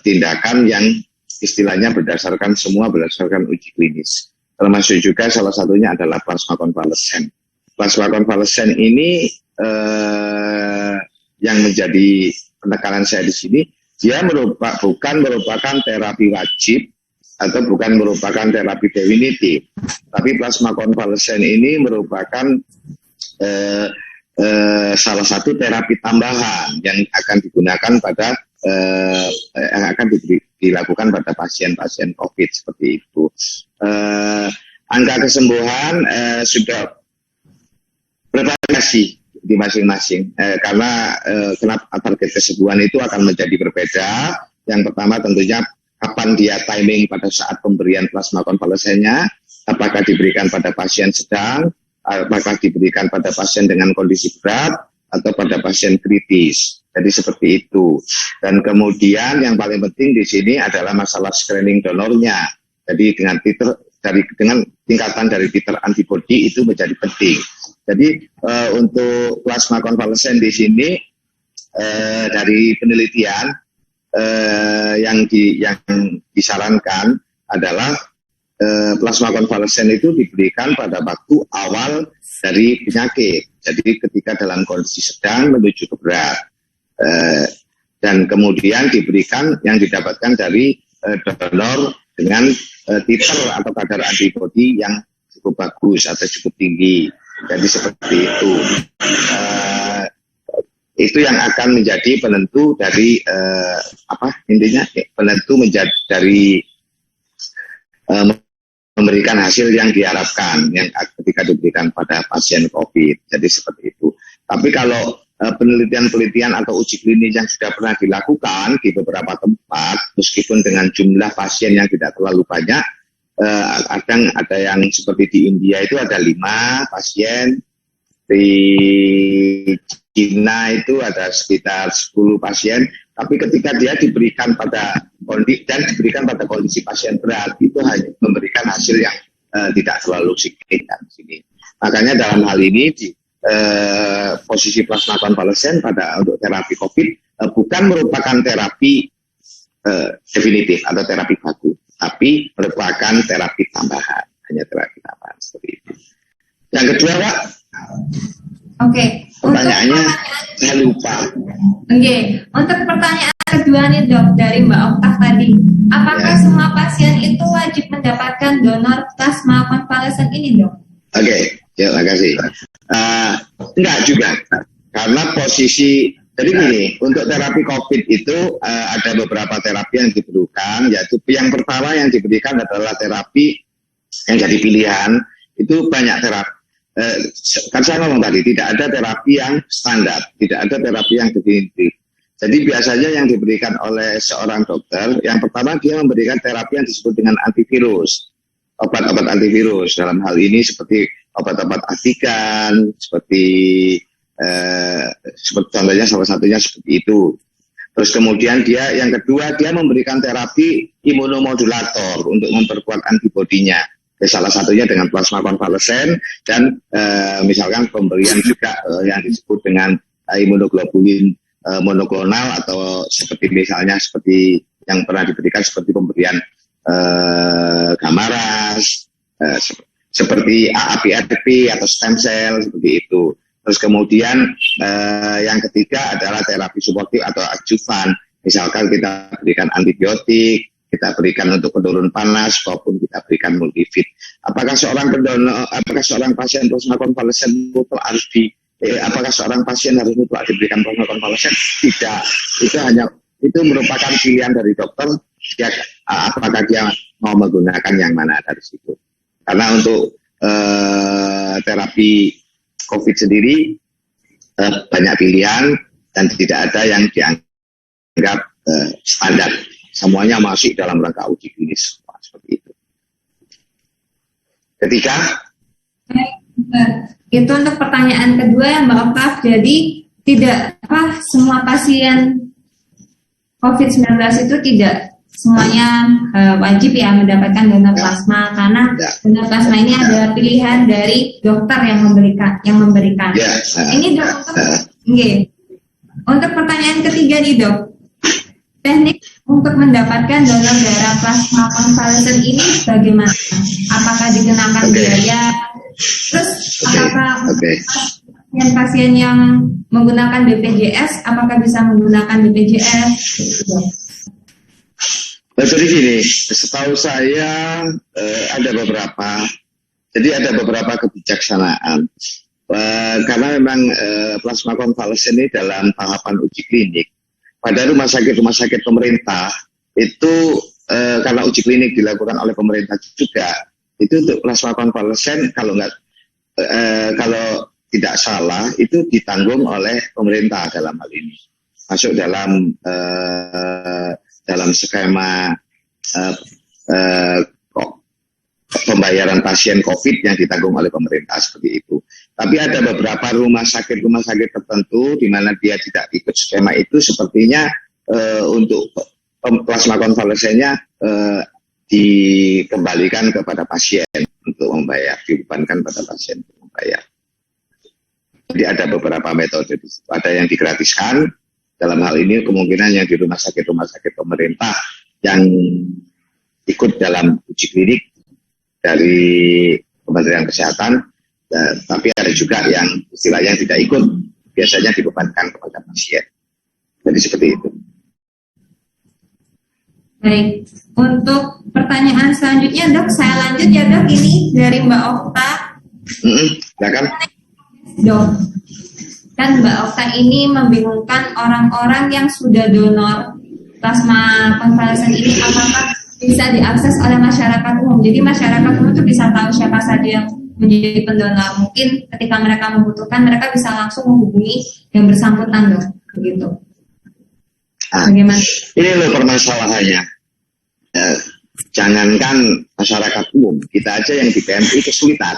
tindakan yang istilahnya berdasarkan uji klinis. Termasuk juga salah satunya adalah plasma konvalesen. Plasma konvalesen ini yang menjadi penekanan saya di sini, dia bukan merupakan terapi wajib atau bukan merupakan terapi definitif. Tapi plasma konvalesen ini merupakan salah satu terapi tambahan yang akan digunakan pada yang akan dilakukan pada pasien-pasien COVID seperti itu. Angka kesembuhan sudah bervariasi di masing-masing karena kenapa target kesembuhan itu akan menjadi berbeda. Yang pertama tentunya kapan dia timing pada saat pemberian plasma konvalesennya, apakah diberikan pada pasien sedang, apakah diberikan pada pasien dengan kondisi berat atau pada pasien kritis. Jadi seperti itu. Dan kemudian yang paling penting di sini adalah masalah screening donornya. Jadi dengan tingkatan dari titer antibodi itu menjadi penting. Jadi untuk plasma konvalesen di sini dari penelitian yang disarankan adalah plasma konvalesen itu diberikan pada waktu awal dari penyakit. Jadi ketika dalam kondisi sedang menuju ke berat. Dan kemudian diberikan yang didapatkan dari donor dengan titer atau kadar antibodi yang cukup bagus atau cukup tinggi. Jadi seperti itu. Itu yang akan menjadi penentu dari penentu menjadi dari memberikan hasil yang diharapkan yang ketika diberikan pada pasien COVID. Jadi seperti itu. Tapi kalau penelitian-penelitian atau uji klinis yang sudah pernah dilakukan di beberapa tempat, meskipun dengan jumlah pasien yang tidak terlalu banyak, ada yang seperti di India itu ada 5 pasien, di China itu ada sekitar 10 pasien, Tapi ketika dia diberikan pada kondisi pasien berat, itu hanya memberikan hasil yang tidak terlalu signifikan di sini. Makanya dalam hal ini posisi plasma konvalesen untuk terapi COVID bukan merupakan terapi definitif atau terapi baku, tapi merupakan terapi tambahan, hanya terapi tambahan seperti itu. Yang kedua, Pak. Oke. Pertanyaannya saya lupa. Oke, untuk pertanyaan kedua nih Dok dari Mbak Oktah tadi, apakah semua pasien itu wajib mendapatkan donor plasma konvalesen ini Dok? Oke, ya terima kasih. Enggak juga, karena posisi jadi gini, untuk terapi COVID itu ada beberapa terapi yang diperlukan, yaitu yang pertama yang diberikan adalah terapi yang jadi pilihan, itu banyak terapi. Kan saya ngomong tadi, tidak ada terapi yang standar, tidak ada terapi yang definitif. Jadi biasanya yang diberikan oleh seorang dokter, yang pertama dia memberikan terapi yang disebut dengan antivirus, obat-obat antivirus. Dalam hal ini seperti obat-obat atikan, seperti contohnya salah satunya seperti itu. Terus kemudian yang kedua dia memberikan terapi imunomodulator untuk memperkuat antibodinya. Salah satunya dengan plasma konvalesen dan misalkan pemberian juga yang disebut dengan imunoglobulin monoklonal atau seperti misalnya seperti yang pernah diberikan seperti pemberian Gamaras, seperti AAPRP atau stem cell seperti itu. Terus kemudian yang ketiga adalah terapi suportif atau adjuvan. Misalkan kita berikan antibiotik, kita berikan untuk penurun panas, maupun kita berikan multivit. Apakah seorang pasien plasma konvalesen apakah seorang pasien harus mutlak diberikan plasma konvalesen? Tidak. Itu merupakan pilihan dari dokter. Apakah dia mau menggunakan yang mana dari situ? Karena untuk terapi COVID sendiri banyak pilihan dan tidak ada yang dianggap standar. Semuanya masih dalam rangka uji klinis seperti itu. Ketiga, itu untuk pertanyaan kedua ya Mbak Oktaf. Jadi tidak semua pasien COVID-19 itu tidak semuanya wajib ya mendapatkan donor plasma, karena donor plasma ini adalah pilihan dari dokter yang memberikan. Ini dokter. Untuk pertanyaan ketiga nih Dok, teknik untuk mendapatkan donor darah plasma konvalesen ini bagaimana? Apakah dikenakan biaya? Terus apakah pasien yang menggunakan BPJS apakah bisa menggunakan BPJS? Jadi gini, setahu saya ada beberapa kebijaksanaan. Karena memang plasma konvalesen ini dalam tahapan uji klinik. Pada rumah sakit pemerintah itu karena uji klinik dilakukan oleh pemerintah juga, itu untuk plasma konvalesen kalau tidak salah itu ditanggung oleh pemerintah dalam hal ini, masuk dalam skema pembayaran pasien COVID yang ditanggung oleh pemerintah seperti itu. Tapi ada beberapa rumah sakit tertentu di mana dia tidak ikut skema itu, sepertinya untuk plasma konvalesennya dikembalikan kepada pasien untuk membayar, dibebankan pada pasien untuk membayar. Jadi ada beberapa metode, ada yang digratiskan. Dalam hal ini kemungkinan yang di rumah sakit pemerintah yang ikut dalam uji klinik dari Kementerian Kesehatan, tapi ada juga yang istilahnya tidak ikut, biasanya dibebankan kepada pasien. Jadi seperti itu. Baik, untuk pertanyaan selanjutnya Dok, saya lanjut ya Dok, ini dari Mbak Okta. Silakan. Dok, kan Mbak Okta ini membingungkan orang-orang yang sudah donor plasma konvalesen ini apakah bisa diakses oleh masyarakat umum. Jadi masyarakat umum itu bisa tahu siapa saja yang menjadi pendonor. Mungkin ketika mereka membutuhkan, mereka bisa langsung menghubungi yang bersangkutan Dok, begitu. Bagaimana? Ini loh permasalahannya. Jangankan masyarakat umum, kita aja yang di PMI kesulitan.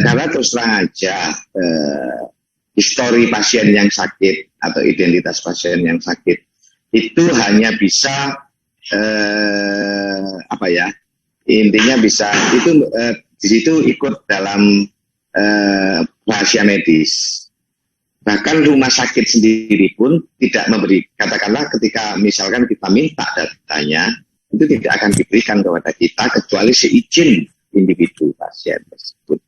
Karena terus terang aja, histori pasien yang sakit atau identitas pasien yang sakit itu hanya bisa intinya bisa itu di situ ikut dalam rahasia medis. Bahkan rumah sakit sendiri pun tidak memberi, katakanlah ketika misalkan kita minta datanya, itu tidak akan diberikan kepada kita kecuali seizin individu pasien tersebut.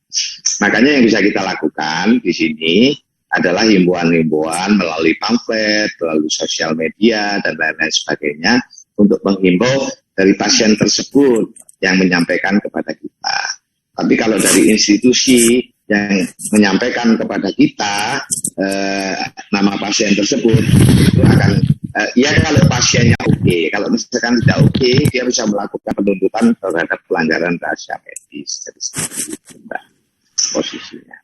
Makanya yang bisa kita lakukan di sini adalah himbauan-himbauan melalui pamflet, melalui sosial media, dan lain-lain sebagainya untuk menghimbau dari pasien tersebut yang menyampaikan kepada kita. Tapi kalau dari institusi yang menyampaikan kepada kita nama pasien tersebut, itu akan kalau pasiennya oke. Kalau misalkan tidak oke, dia bisa melakukan penuntutan terhadap pelanggaran rahasia medis. Jadi seperti itu, Mbak, posisinya.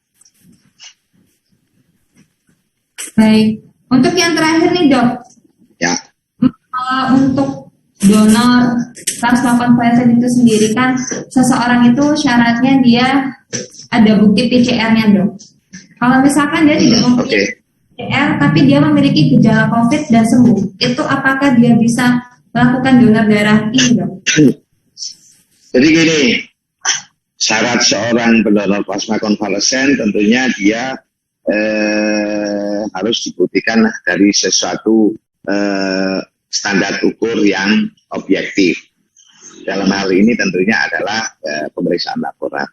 Baik, untuk yang terakhir nih dok, Ya. Untuk donor plasma konvalesen itu sendiri kan seseorang itu syaratnya dia ada bukti PCR-nya dok. Kalau misalkan dia tidak mempunyai PCR tapi dia memiliki gejala COVID dan sembuh, itu apakah dia bisa melakukan donor darah ini dok? Jadi gini, syarat seorang pendonor plasma konvalesen tentunya dia harus dibuktikan dari sesuatu standar ukur yang objektif. Dalam hal ini tentunya adalah pemeriksaan laboratorium.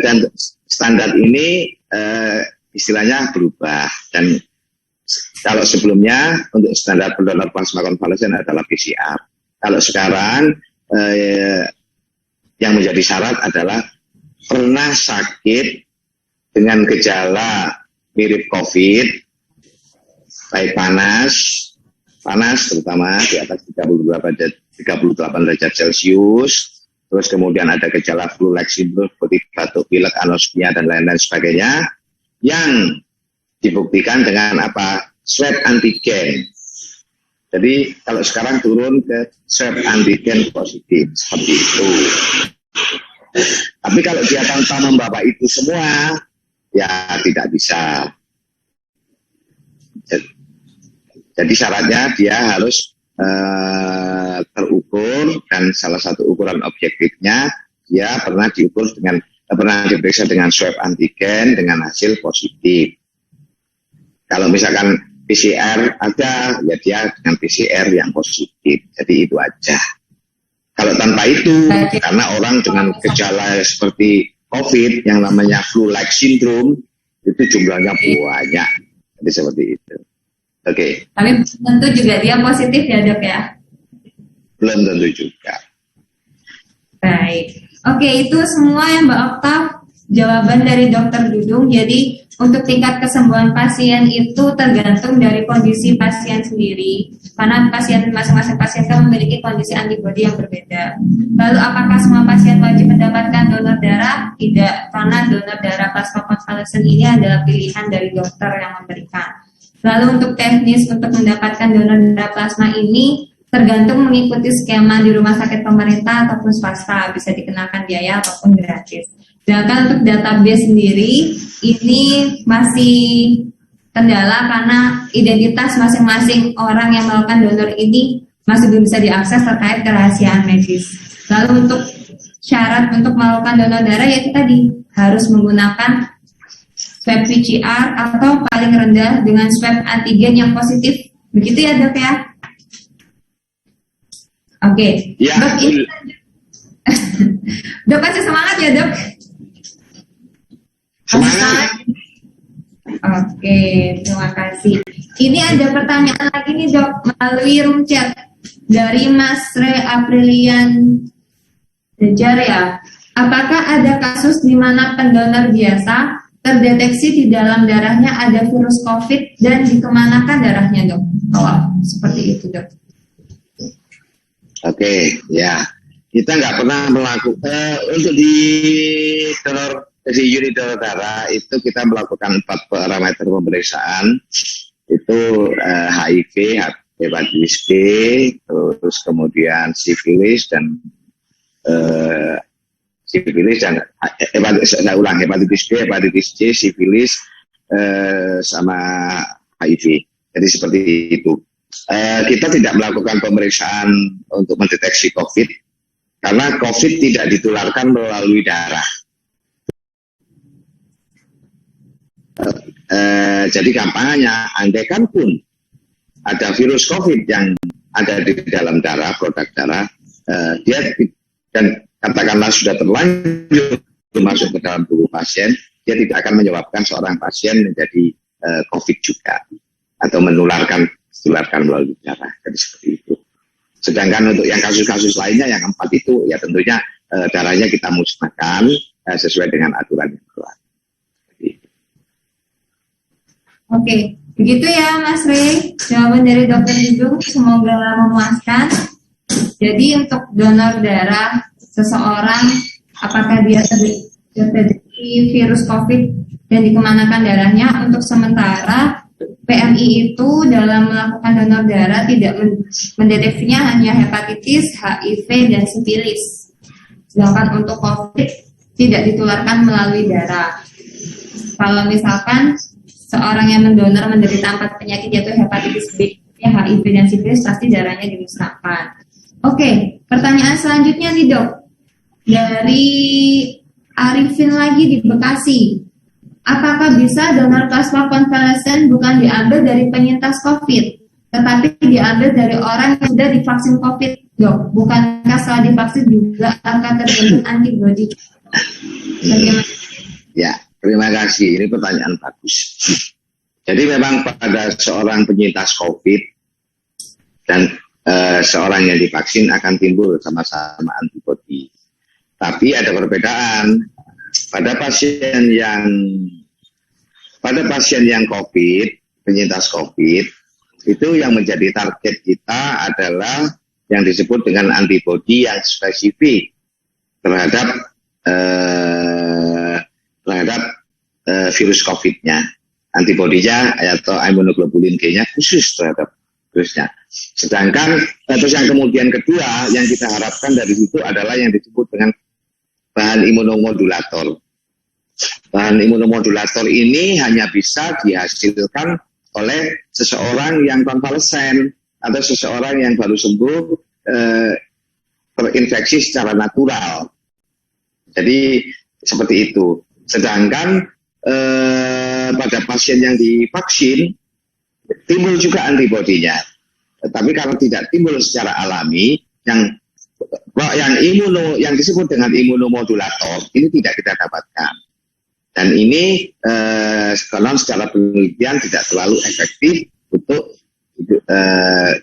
Dan standar ini istilahnya berubah. Dan kalau sebelumnya untuk standar pendonor plasma konvalesen adalah PCR. Kalau sekarang yang menjadi syarat adalah pernah sakit dengan gejala mirip COVID, baik panas terutama di atas 38 derajat Celcius, terus kemudian ada gejala flu-like syndrome seperti batuk, pilek, anosmia, dan lain-lain sebagainya, yang dibuktikan dengan swab antigen. Jadi kalau sekarang turun ke swab antigen positif, seperti itu. Tapi kalau dia tanpa membawa itu semua, ya tidak bisa. Jadi syaratnya dia harus terukur, dan salah satu ukuran objektifnya dia pernah diperiksa dengan swab antigen dengan hasil positif. Kalau misalkan PCR ada, ya dia dengan PCR yang positif. Jadi itu aja. Kalau tanpa itu, karena orang dengan gejala seperti COVID yang namanya flu-like syndrome, itu jumlahnya banyak. Jadi seperti itu. Oke. Tapi tentu juga dia positif ya dok ya? Belum tentu juga. Baik. Oke, itu semua yang Mbak Oktav jawaban dari Dokter Dudung. Jadi untuk tingkat kesembuhan pasien itu tergantung dari kondisi pasien sendiri. Karena masing-masing pasien kan memiliki kondisi antibodi yang berbeda. Lalu apakah semua pasien wajib mendapatkan donor darah? Tidak, karena donor darah plasma konvalesen ini adalah pilihan dari dokter yang memberikan. Lalu untuk teknis untuk mendapatkan donor darah plasma ini tergantung mengikuti skema di rumah sakit pemerintah ataupun swasta, bisa dikenakan biaya ataupun gratis. Sedangkan untuk database sendiri ini masih kendala karena identitas masing-masing orang yang melakukan donor ini masih belum bisa diakses terkait kerahasiaan medis. Lalu untuk syarat untuk melakukan donor darah yaitu tadi harus menggunakan swab PCR atau paling rendah dengan swab antigen yang positif. Begitu ya dok ya? Oke. Ya, Dok, dok kasih semangat ya dok. Semangat. Oke, terima kasih. Ini ada pertanyaan lagi nih dok melalui room chat dari Mas Re Aprilian Dejar ya. Apakah ada kasus di mana pendonor biasa terdeteksi di dalam darahnya ada virus COVID dan dikemanakan darahnya dok? Seperti itu dok. Oke, ya. Kita nggak pernah melakukan untuk di unit donor darah itu kita melakukan 4 parameter pemeriksaan. Itu HIV, hepatitis B, terus kemudian sifilis dan hepatitis B, hepatitis C, sifilis sama HIV. Jadi seperti itu. Kita tidak melakukan pemeriksaan untuk mendeteksi COVID karena COVID tidak ditularkan melalui darah. Jadi gampangnya, andaikan pun ada virus COVID yang ada di dalam darah, produk darah, dia dan katakanlah sudah terlanjur masuk ke dalam tubuh pasien, dia tidak akan menyebabkan seorang pasien menjadi COVID juga atau menularkan melalui darah. Jadi seperti itu. Sedangkan untuk yang kasus-kasus lainnya yang 4 itu ya tentunya darahnya kita musnahkan sesuai dengan aturan yang berlaku. Oke, begitu ya Mas Rey. Jawaban dari Dr. Dudung semoga memuaskan. Jadi untuk donor darah seseorang, apakah dia terjadi virus COVID dan dikemanakan darahnya, untuk sementara PMI itu dalam melakukan donor darah tidak mendeteksinya hanya hepatitis, HIV, dan sifilis. Sedangkan untuk COVID tidak ditularkan melalui darah. Kalau misalkan seorang yang mendonor menderita 4 penyakit yaitu hepatitis B, HIV, dan sifilis, pasti darahnya dimusnahkan. Oke, pertanyaan selanjutnya nih Dok. Dari Arifin lagi di Bekasi. Apakah bisa donor plasma konvalesen bukan diambil dari penyintas COVID, tetapi diambil dari orang yang sudah divaksin COVID, Dok? Bukankah setelah divaksin juga akan terbentuk antibodi? Bagaimana? Ya, terima kasih. Ini pertanyaan bagus. Jadi memang pada seorang penyintas COVID dan seorang yang divaksin akan timbul sama-sama antibodi. Tapi ada perbedaan. Pada pasien yang COVID, penyintas COVID, itu yang menjadi target kita adalah yang disebut dengan antibodi yang spesifik terhadap virus COVID-nya. Antibodinya atau imunoglobulin G-nya khusus terhadap virusnya. Sedangkan terus yang kemudian kedua yang kita harapkan dari situ adalah yang disebut dengan bahan imunomodulator. Bahan imunomodulator ini hanya bisa dihasilkan oleh seseorang yang konvalesen atau seseorang yang baru sembuh terinfeksi secara natural. Jadi seperti itu. Sedangkan pada pasien yang divaksin timbul juga antibodinya. Tetapi kalau tidak timbul secara alami, yang disebut dengan imunomodulator ini tidak kita dapatkan. Dan ini konon secara penelitian tidak terlalu efektif untuk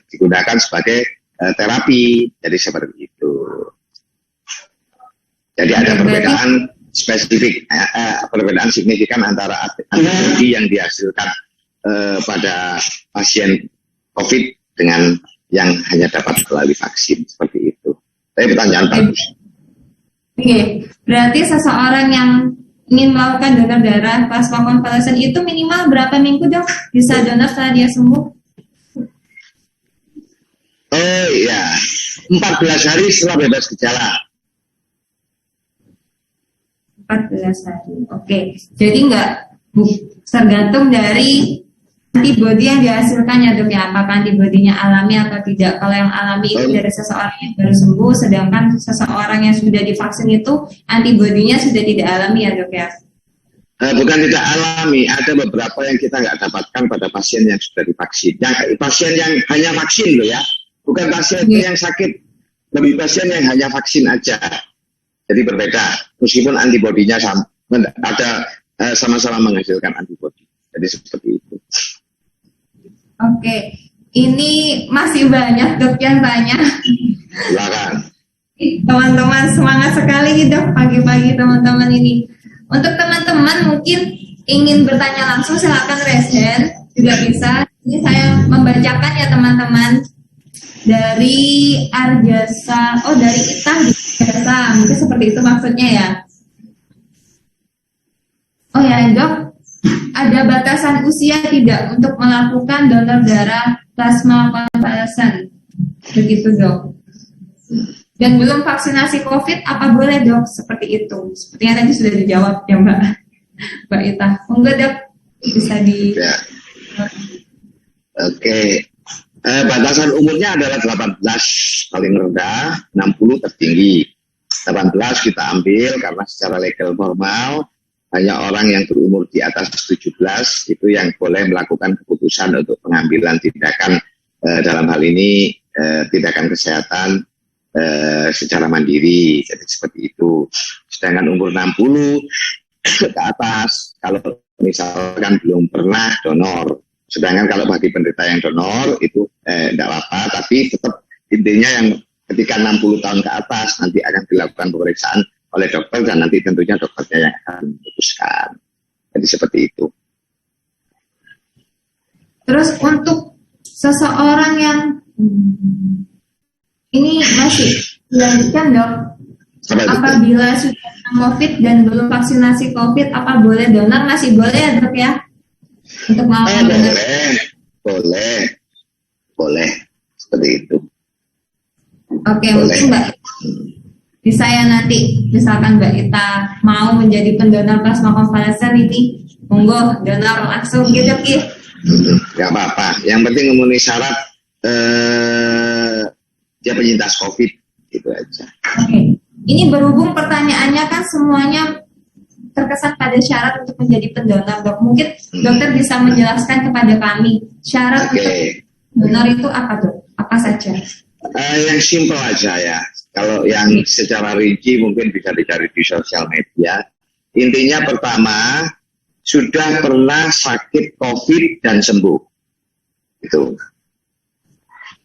digunakan sebagai terapi. Jadi seperti itu. Jadi ada perbedaan spesifik, perbedaan signifikan antara antibodi yang dihasilkan pada pasien COVID dengan yang hanya dapat melalui vaksin, seperti itu. Tapi pertanyaan bagus. Oke, berarti seseorang yang ingin melakukan donor darah plasma konvalesen itu minimal berapa minggu, Dok? Bisa donor setelah dia sembuh? Oh iya, 14 hari setelah bebas gejala. 14 hari, oke. Jadi tergantung dari antibodi yang dihasilkan ya Dok ya, apakah antibodinya alami atau tidak. Kalau yang alami itu dari seseorang yang baru sembuh, sedangkan seseorang yang sudah divaksin itu antibodinya sudah tidak alami ya Dok ya? Bukan tidak alami, ada beberapa yang kita nggak dapatkan pada pasien yang sudah divaksin. Pasien yang hanya vaksin loh ya, bukan pasien yang sakit, lebih pasien yang hanya vaksin aja. Jadi berbeda, meskipun antibodinya sama-sama menghasilkan antibodi. Jadi seperti itu. Oke, ini masih banyak Dok yang tanya. Silakan. Teman-teman semangat sekali nih Dok, pagi-pagi teman-teman ini. Untuk teman-teman mungkin ingin bertanya langsung silakan raise hand, juga bisa. Ini saya membacakan ya teman-teman. Dari Arjasa, dari Itah Jasa, mungkin seperti itu maksudnya ya. Oh ya Dok, ada batasan usia tidak untuk melakukan donor darah plasma konvalesen? Begitu Dok. Dan belum vaksinasi COVID, apa boleh Dok? Seperti itu. Sepertinya tadi sudah dijawab ya Mbak Ita. Enggak Dok, bisa di... Ya. Oke. Batasan umurnya adalah 18 paling rendah, 60 tertinggi. 18 kita ambil karena secara legal formal hanya orang yang berumur di atas 17 itu yang boleh melakukan keputusan untuk pengambilan tindakan dalam hal ini tindakan kesehatan secara mandiri. Jadi seperti itu. Sedangkan umur 60 ke atas kalau misalkan belum pernah donor. Sedangkan kalau bagi penderita yang donor itu tidak apa, tapi tetap intinya yang ketika 60 tahun ke atas nanti akan dilakukan pemeriksaan oleh dokter dan nanti tentunya dokternya yang akan memutuskan. Jadi seperti itu. Terus untuk seseorang yang ini masih dilanjutkan dok, apabila sudah COVID dan belum vaksinasi COVID, apa boleh donor? Masih boleh ya dok ya? Untuk melakukan boleh seperti itu. Oke, mungkin Mbak bisa ya nanti misalkan Mbak Ita mau menjadi pendonor plasma konvalesen ini, monggo donor langsung gitu Ki. Gak apa-apa, yang penting memenuhi syarat dia penyintas COVID gitu aja. Oke, ini berhubung pertanyaannya kan semuanya terkesan pada syarat untuk menjadi pendonor dok. Mungkin dokter bisa menjelaskan kepada kami syarat untuk donor itu apa dok? Apa saja? Yang simpel aja ya. Kalau yang secara rinci mungkin bisa dicari di sosial media. Intinya pertama sudah pernah sakit COVID dan sembuh. Itu.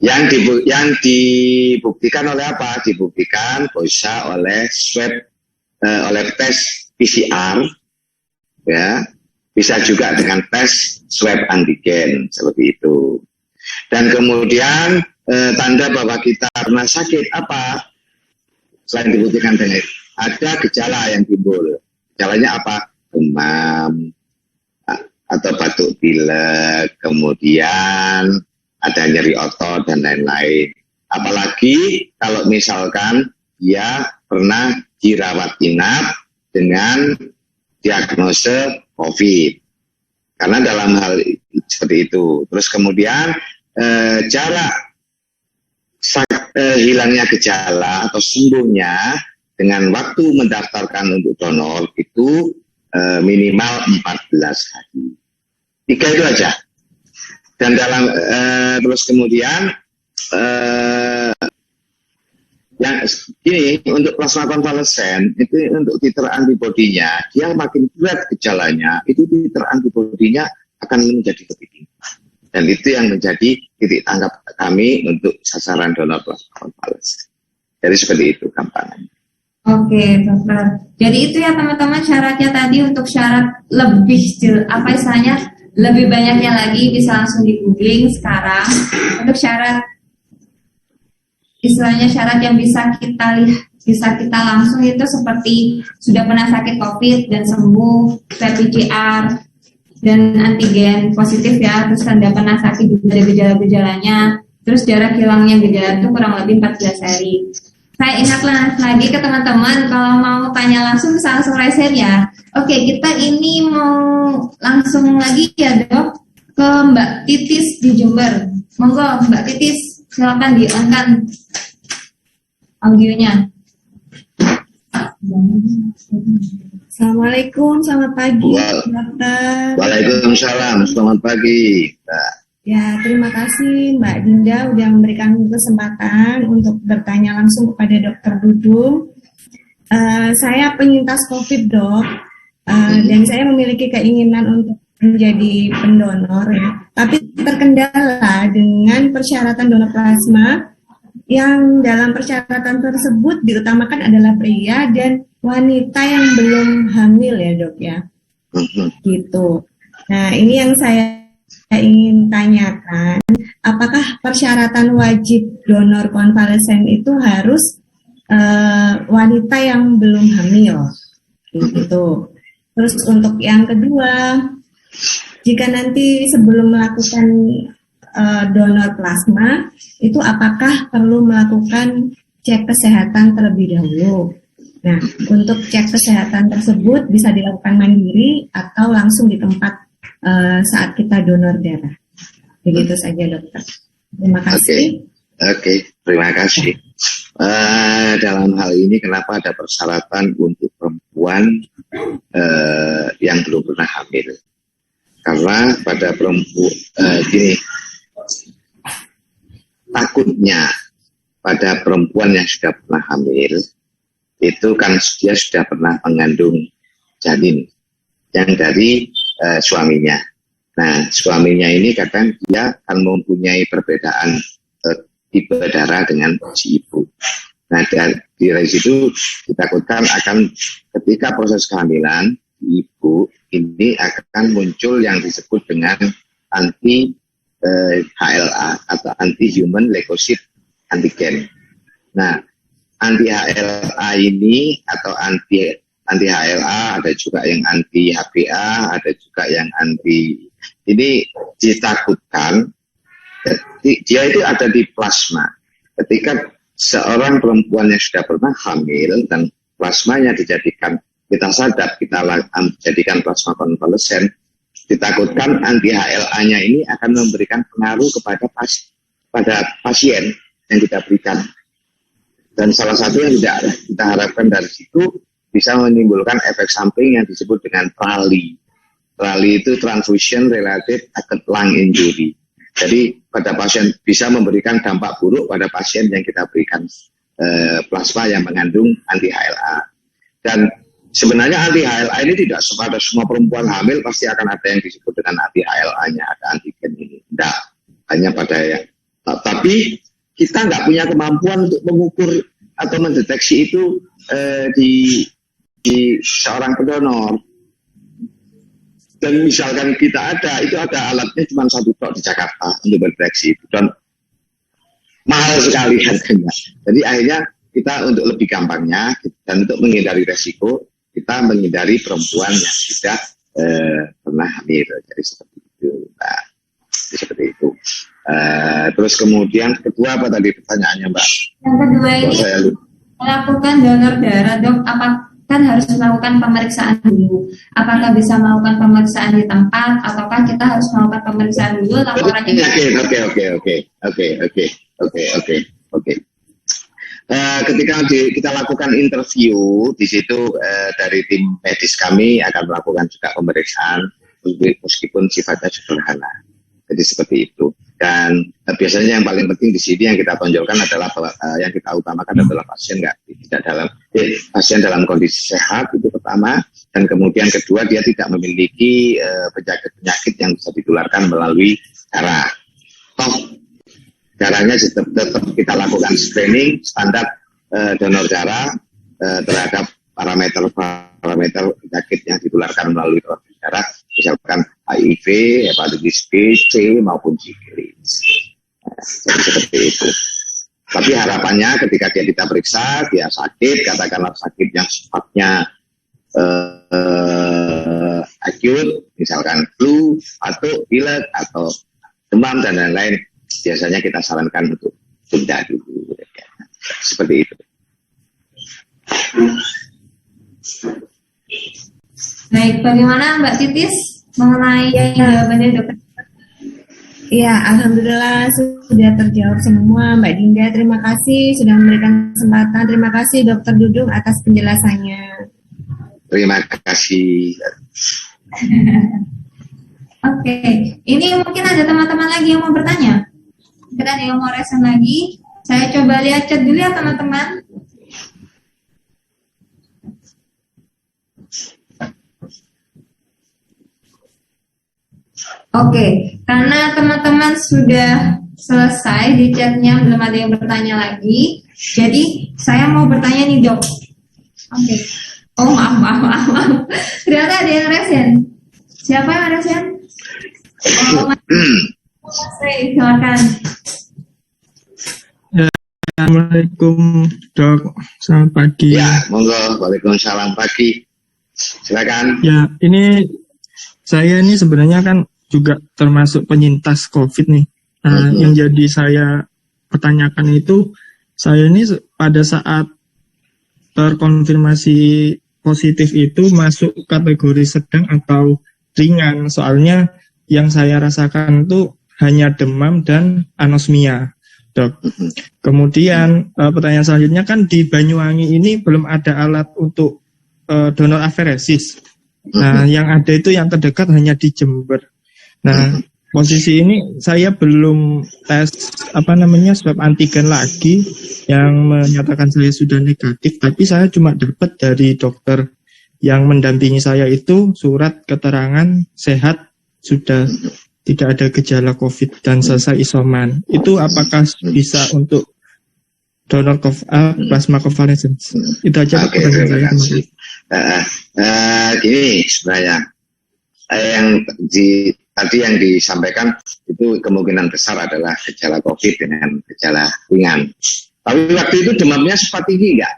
Yang dibuktikan oleh apa? Dibuktikan bisa oleh swab, oleh tes PCR, ya, bisa juga dengan tes swab antigen seperti itu. Dan kemudian tanda bahwa kita pernah sakit apa? Selain dibuktikan dengan ada gejala yang timbul. Gejalanya apa? Demam atau batuk pilek, kemudian ada nyeri otot dan lain-lain. Apalagi kalau misalkan dia pernah dirawat inap dengan diagnosa COVID. Karena dalam hal seperti itu. Terus kemudian jarak hilangnya gejala atau sembuhnya dengan waktu mendaftarkan untuk donor itu minimal 14 hari. 3 itu aja. Dan dalam terus kemudian yang ini untuk plasma konvalesen itu untuk titer antibodinya dia makin berat gejalanya itu titer antibodinya akan menjadi lebih tinggi dan itu yang menjadi titik tangkap kami untuk sasaran donor plasma konvalesen. Jadi seperti itu gampangannya. Oke dokter. Jadi itu ya teman-teman syaratnya tadi. Untuk syarat lebih apa istilahnya lebih banyaknya lagi bisa langsung di googling sekarang. Untuk syarat istilahnya syarat yang bisa kita lihat, bisa kita langsung itu seperti sudah pernah sakit COVID dan sembuh, swab PCR dan antigen positif ya, terus Anda pernah sakit juga ada gejala-gejalanya, terus jarak hilangnya gejala itu kurang lebih 14 hari. Saya ingatlah lagi ke teman-teman kalau mau tanya langsung bisa langsung raise ya. Oke, kita ini mau langsung lagi ya dok ke Mbak Titis di Jember. Monggo Mbak Titis, silakan di-on-kan audionya. Assalamualaikum, selamat pagi dokter. Waalaikumsalam, selamat pagi Mbak. Ya, terima kasih Mbak Dinda udah memberikan kesempatan untuk bertanya langsung kepada Dokter Dudung. Saya penyintas COVID dok, dan saya memiliki keinginan untuk menjadi pendonor ya. Tapi terkendala dengan persyaratan donor plasma yang dalam persyaratan tersebut diutamakan adalah pria dan wanita yang belum hamil ya dok ya. Gitu. Nah ini yang saya ingin tanyakan, apakah persyaratan wajib donor konvalesen itu harus wanita yang belum hamil? Gitu. Terus untuk yang kedua, jika nanti sebelum melakukan donor plasma, itu apakah perlu melakukan cek kesehatan terlebih dahulu? Nah, untuk cek kesehatan tersebut bisa dilakukan mandiri atau langsung di tempat saat kita donor darah. Begitu saja dokter. Terima kasih. Oke, terima kasih. Dalam hal ini kenapa ada persyaratan untuk perempuan yang belum pernah hamil? Karena pada perempuan gini, takutnya pada perempuan yang sudah pernah hamil itu kan dia sudah pernah mengandung janin yang dari suaminya. Nah, suaminya ini kadang dia akan mempunyai perbedaan tipe darah dengan si ibu. Nah, dari situ ditakutkan akan ketika proses kehamilan ibu ini akan muncul yang disebut dengan anti HLA atau anti human leukocyte antigen. Nah, anti HLA ini atau anti HLA, ada juga yang anti HBA, ada juga yang anti ini ditakutkan dia itu ada di plasma. Ketika seorang perempuan yang sudah pernah hamil dan plasmanya dijadikan, kita sadap, kita jadikan plasma konvalesen, ditakutkan anti HLA-nya ini akan memberikan pengaruh kepada pasien yang kita berikan. Dan salah satu yang tidak kita harapkan dari situ bisa menimbulkan efek samping yang disebut dengan TRALI. TRALI itu Transfusion Related Acute Lung Injury. Jadi pada pasien bisa memberikan dampak buruk pada pasien yang kita berikan plasma yang mengandung anti HLA. Dan sebenarnya anti HLA ini tidak pada semua perempuan hamil pasti akan ada yang disebut dengan anti HLA-nya, ada antigen ini. Tidak, hanya pada yang. Tapi kita nggak punya kemampuan untuk mengukur atau mendeteksi itu di seorang pendonor. Dan misalkan kita itu ada alatnya cuma satu tok di Jakarta untuk mendeteksi itu, dan mahal sekali harganya. Jadi akhirnya kita untuk lebih gampangnya dan untuk menghindari resiko, kita menghindari perempuan yang sudah pernah hamil. Jadi seperti itu, Mbak. Jadi seperti itu. Terus kemudian kedua apa tadi pertanyaannya, Mbak? Yang kedua ini melakukan donor darah, dok. Kan harus melakukan pemeriksaan dulu. Apakah bisa melakukan pemeriksaan di tempat, ataukah kita harus melakukan pemeriksaan dulu laporannya? Oke. Ketika kita lakukan interview di situ dari tim medis kami akan melakukan juga pemeriksaan meskipun sifatnya sederhana. Jadi seperti itu. Dan biasanya yang paling penting di sini yang kita tonjolkan adalah yang kita utamakan adalah pasien pasien dalam kondisi sehat itu pertama, dan kemudian kedua dia tidak memiliki penyakit yang bisa ditularkan melalui darah. Toh darahnya tetap kita lakukan screening standar donor darah terhadap parameter penyakit yang ditularkan melalui darah, misalkan HIV, hepatitis B, C maupun sifilis. Seperti itu. Tapi harapannya ketika kita periksa, dia sakit, katakanlah sakit yang sifatnya akut, misalkan flu, atau pilek, atau demam dan lain-lain, biasanya kita sarankan untuk tunda dulu. Seperti itu. Baik, bagaimana Mbak Titis mengenai jawabannya dokter? Ya, alhamdulillah sudah terjawab semua, Mbak Dinda. Terima kasih sudah memberikan kesempatan. Terima kasih Dokter Dudung atas penjelasannya. Terima kasih. Oke, ini mungkin ada teman-teman lagi yang mau bertanya. Mungkin ada yang mau resen lagi. Saya coba lihat chat dulu ya teman-teman. Oke, karena teman-teman sudah selesai di chatnya, belum ada yang bertanya lagi. Jadi saya mau bertanya nih dok. Oke. Oh maaf. Ternyata ada yang resen. Siapa yang resen? Oh, silakan. Assalamualaikum dok, selamat pagi. Ya, monggo. Waalaikumsalam pagi. Silakan. Ya, ini saya ini sebenarnya kan juga termasuk penyintas COVID nih. Yang jadi saya pertanyakan itu, saya ini pada saat terkonfirmasi positif itu masuk kategori sedang atau ringan. Soalnya yang saya rasakan itu hanya demam dan anosmia, Dok. Kemudian pertanyaan selanjutnya kan di Banyuwangi ini belum ada alat untuk donor aferesis. Nah, yang ada itu yang terdekat hanya di Jember. Nah, posisi ini saya belum tes swab antigen lagi yang menyatakan saya sudah negatif, tapi saya cuma dapat dari dokter yang mendampingi saya itu surat keterangan sehat sudah tidak ada gejala COVID dan selesai isoman. Itu apakah bisa untuk donor plasma convalescence? Itu aja pertanyaan saya. Gini sebenarnya tadi yang disampaikan itu kemungkinan besar adalah gejala COVID dengan gejala ringan. Tapi waktu itu demamnya sempat tinggi nggak?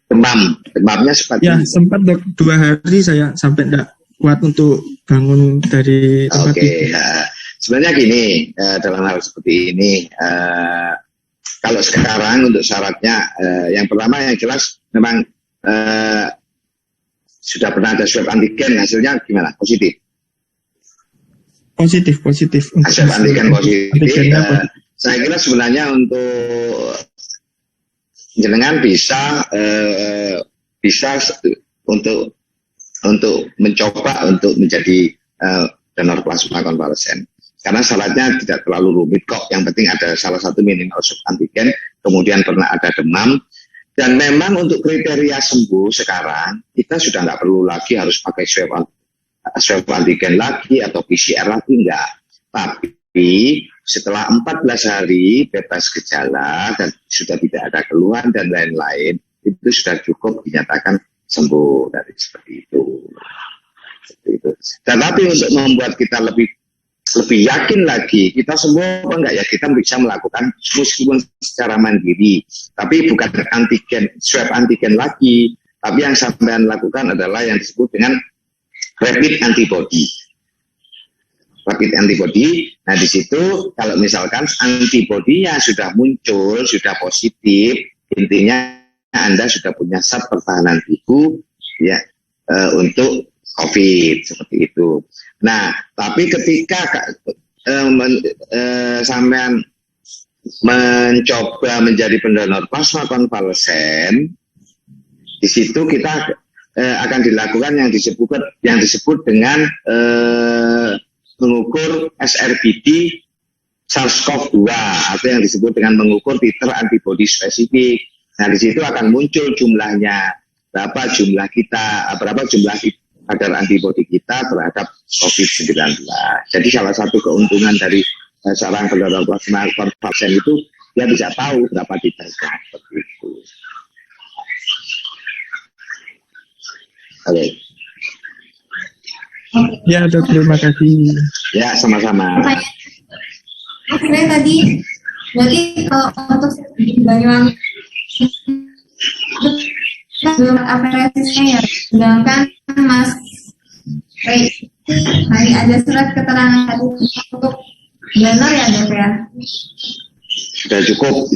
Demamnya sempat tinggi. Ya, sempat, Dok. 2 hari saya sampai enggak kuat untuk bangun dari tempat tidur. Sebenarnya gini, dalam hal seperti ini, kalau sekarang untuk syaratnya, yang pertama yang jelas memang sudah pernah ada swab antigen, hasilnya gimana? Positif. Positif. Swab antigen positif. Saya kira sebenarnya untuk jenengan bisa untuk mencoba untuk menjadi donor plasma konvalesen. Karena syaratnya tidak terlalu rumit kok. Yang penting ada salah satu minimal swab antigen, kemudian pernah ada demam. Dan memang untuk kriteria sembuh sekarang, kita sudah nggak perlu lagi harus pakai swab antigen lagi atau PCR lagi, enggak. Tapi setelah 14 hari bebas gejala dan sudah tidak ada keluhan dan lain-lain, itu sudah cukup dinyatakan sembuh dari seperti itu. Dan tapi untuk membuat kita lebih yakin lagi, kita semua enggak ya, kita bisa melakukan meskipun secara mandiri, tapi bukan swab antigen lagi, tapi yang sampean lakukan adalah yang disebut dengan rapid antibody. Nah di situ kalau misalkan antibodinya sudah muncul, sudah positif, intinya Anda sudah punya zat pertahanan tubuh ya untuk COVID seperti itu. Nah, tapi ketika sampean mencoba menjadi pendonor plasma konvalesen, di situ kita akan dilakukan yang disebut dengan mengukur SRBD SARS-CoV-2 atau yang disebut dengan mengukur titer antibodi spesifik. Nah, di situ akan muncul jumlahnya, berapa jumlah kadar antibodi kita terhadap COVID-19. Jadi salah satu keuntungan dari seorang pendonor plasma konvalesen itu dia bisa tahu berapa titernya seperti itu. Oke. Ya, Dok, terima kasih. Ya, sama-sama. Saya tadi berarti kalau untuk Banyuwangi belum aferesisnya ya, sedangkan Mas Rey hari ada surat keterangan untuk donor ya, Dok ya? Sudah cukup.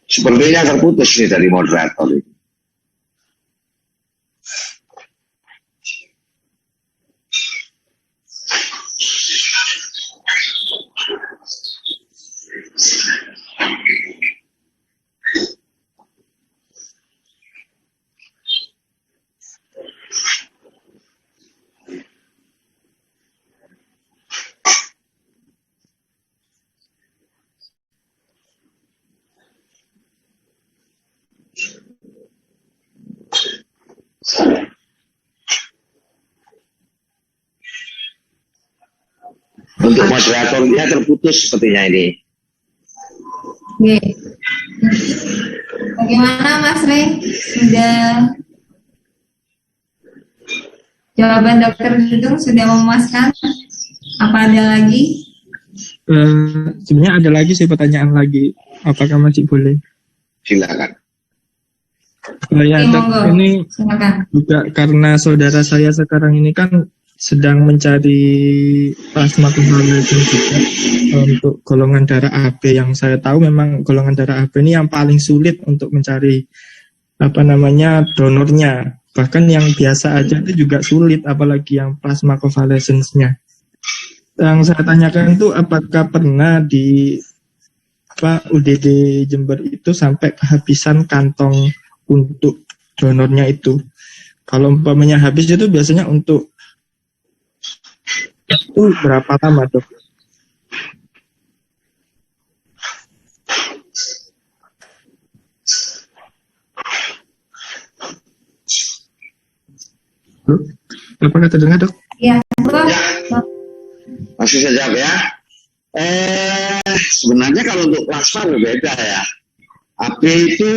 Sepertinya terputus nih dari moderator ini. Untuk moderatornya terputus sepertinya ini. Oke. Bagaimana Mas Rey? Sudah jawaban dokter Dudung sudah memuaskan? Apa ada lagi? Sebenarnya ada lagi sih pertanyaan lagi. Apakah masih boleh? Silakan. Ya, Oke, Dok, monggo. ini Silakan. juga karena saudara saya sekarang ini kan sedang mencari plasma konvalesen juga untuk golongan darah AB. Yang saya tahu memang golongan darah AB ini yang paling sulit untuk mencari donornya. Bahkan yang biasa aja itu juga sulit, apalagi yang plasma konvalesensnya. Yang saya tanyakan itu apakah pernah di UDD Jember itu sampai kehabisan kantong untuk donornya itu. Kalau umpamanya habis itu biasanya untuk itu berapa lama, Dok? Dok, apakah terdengar, Dok? Ya, Masih saya jawab ya. Sebenarnya kalau untuk plasma berbeda ya. AB itu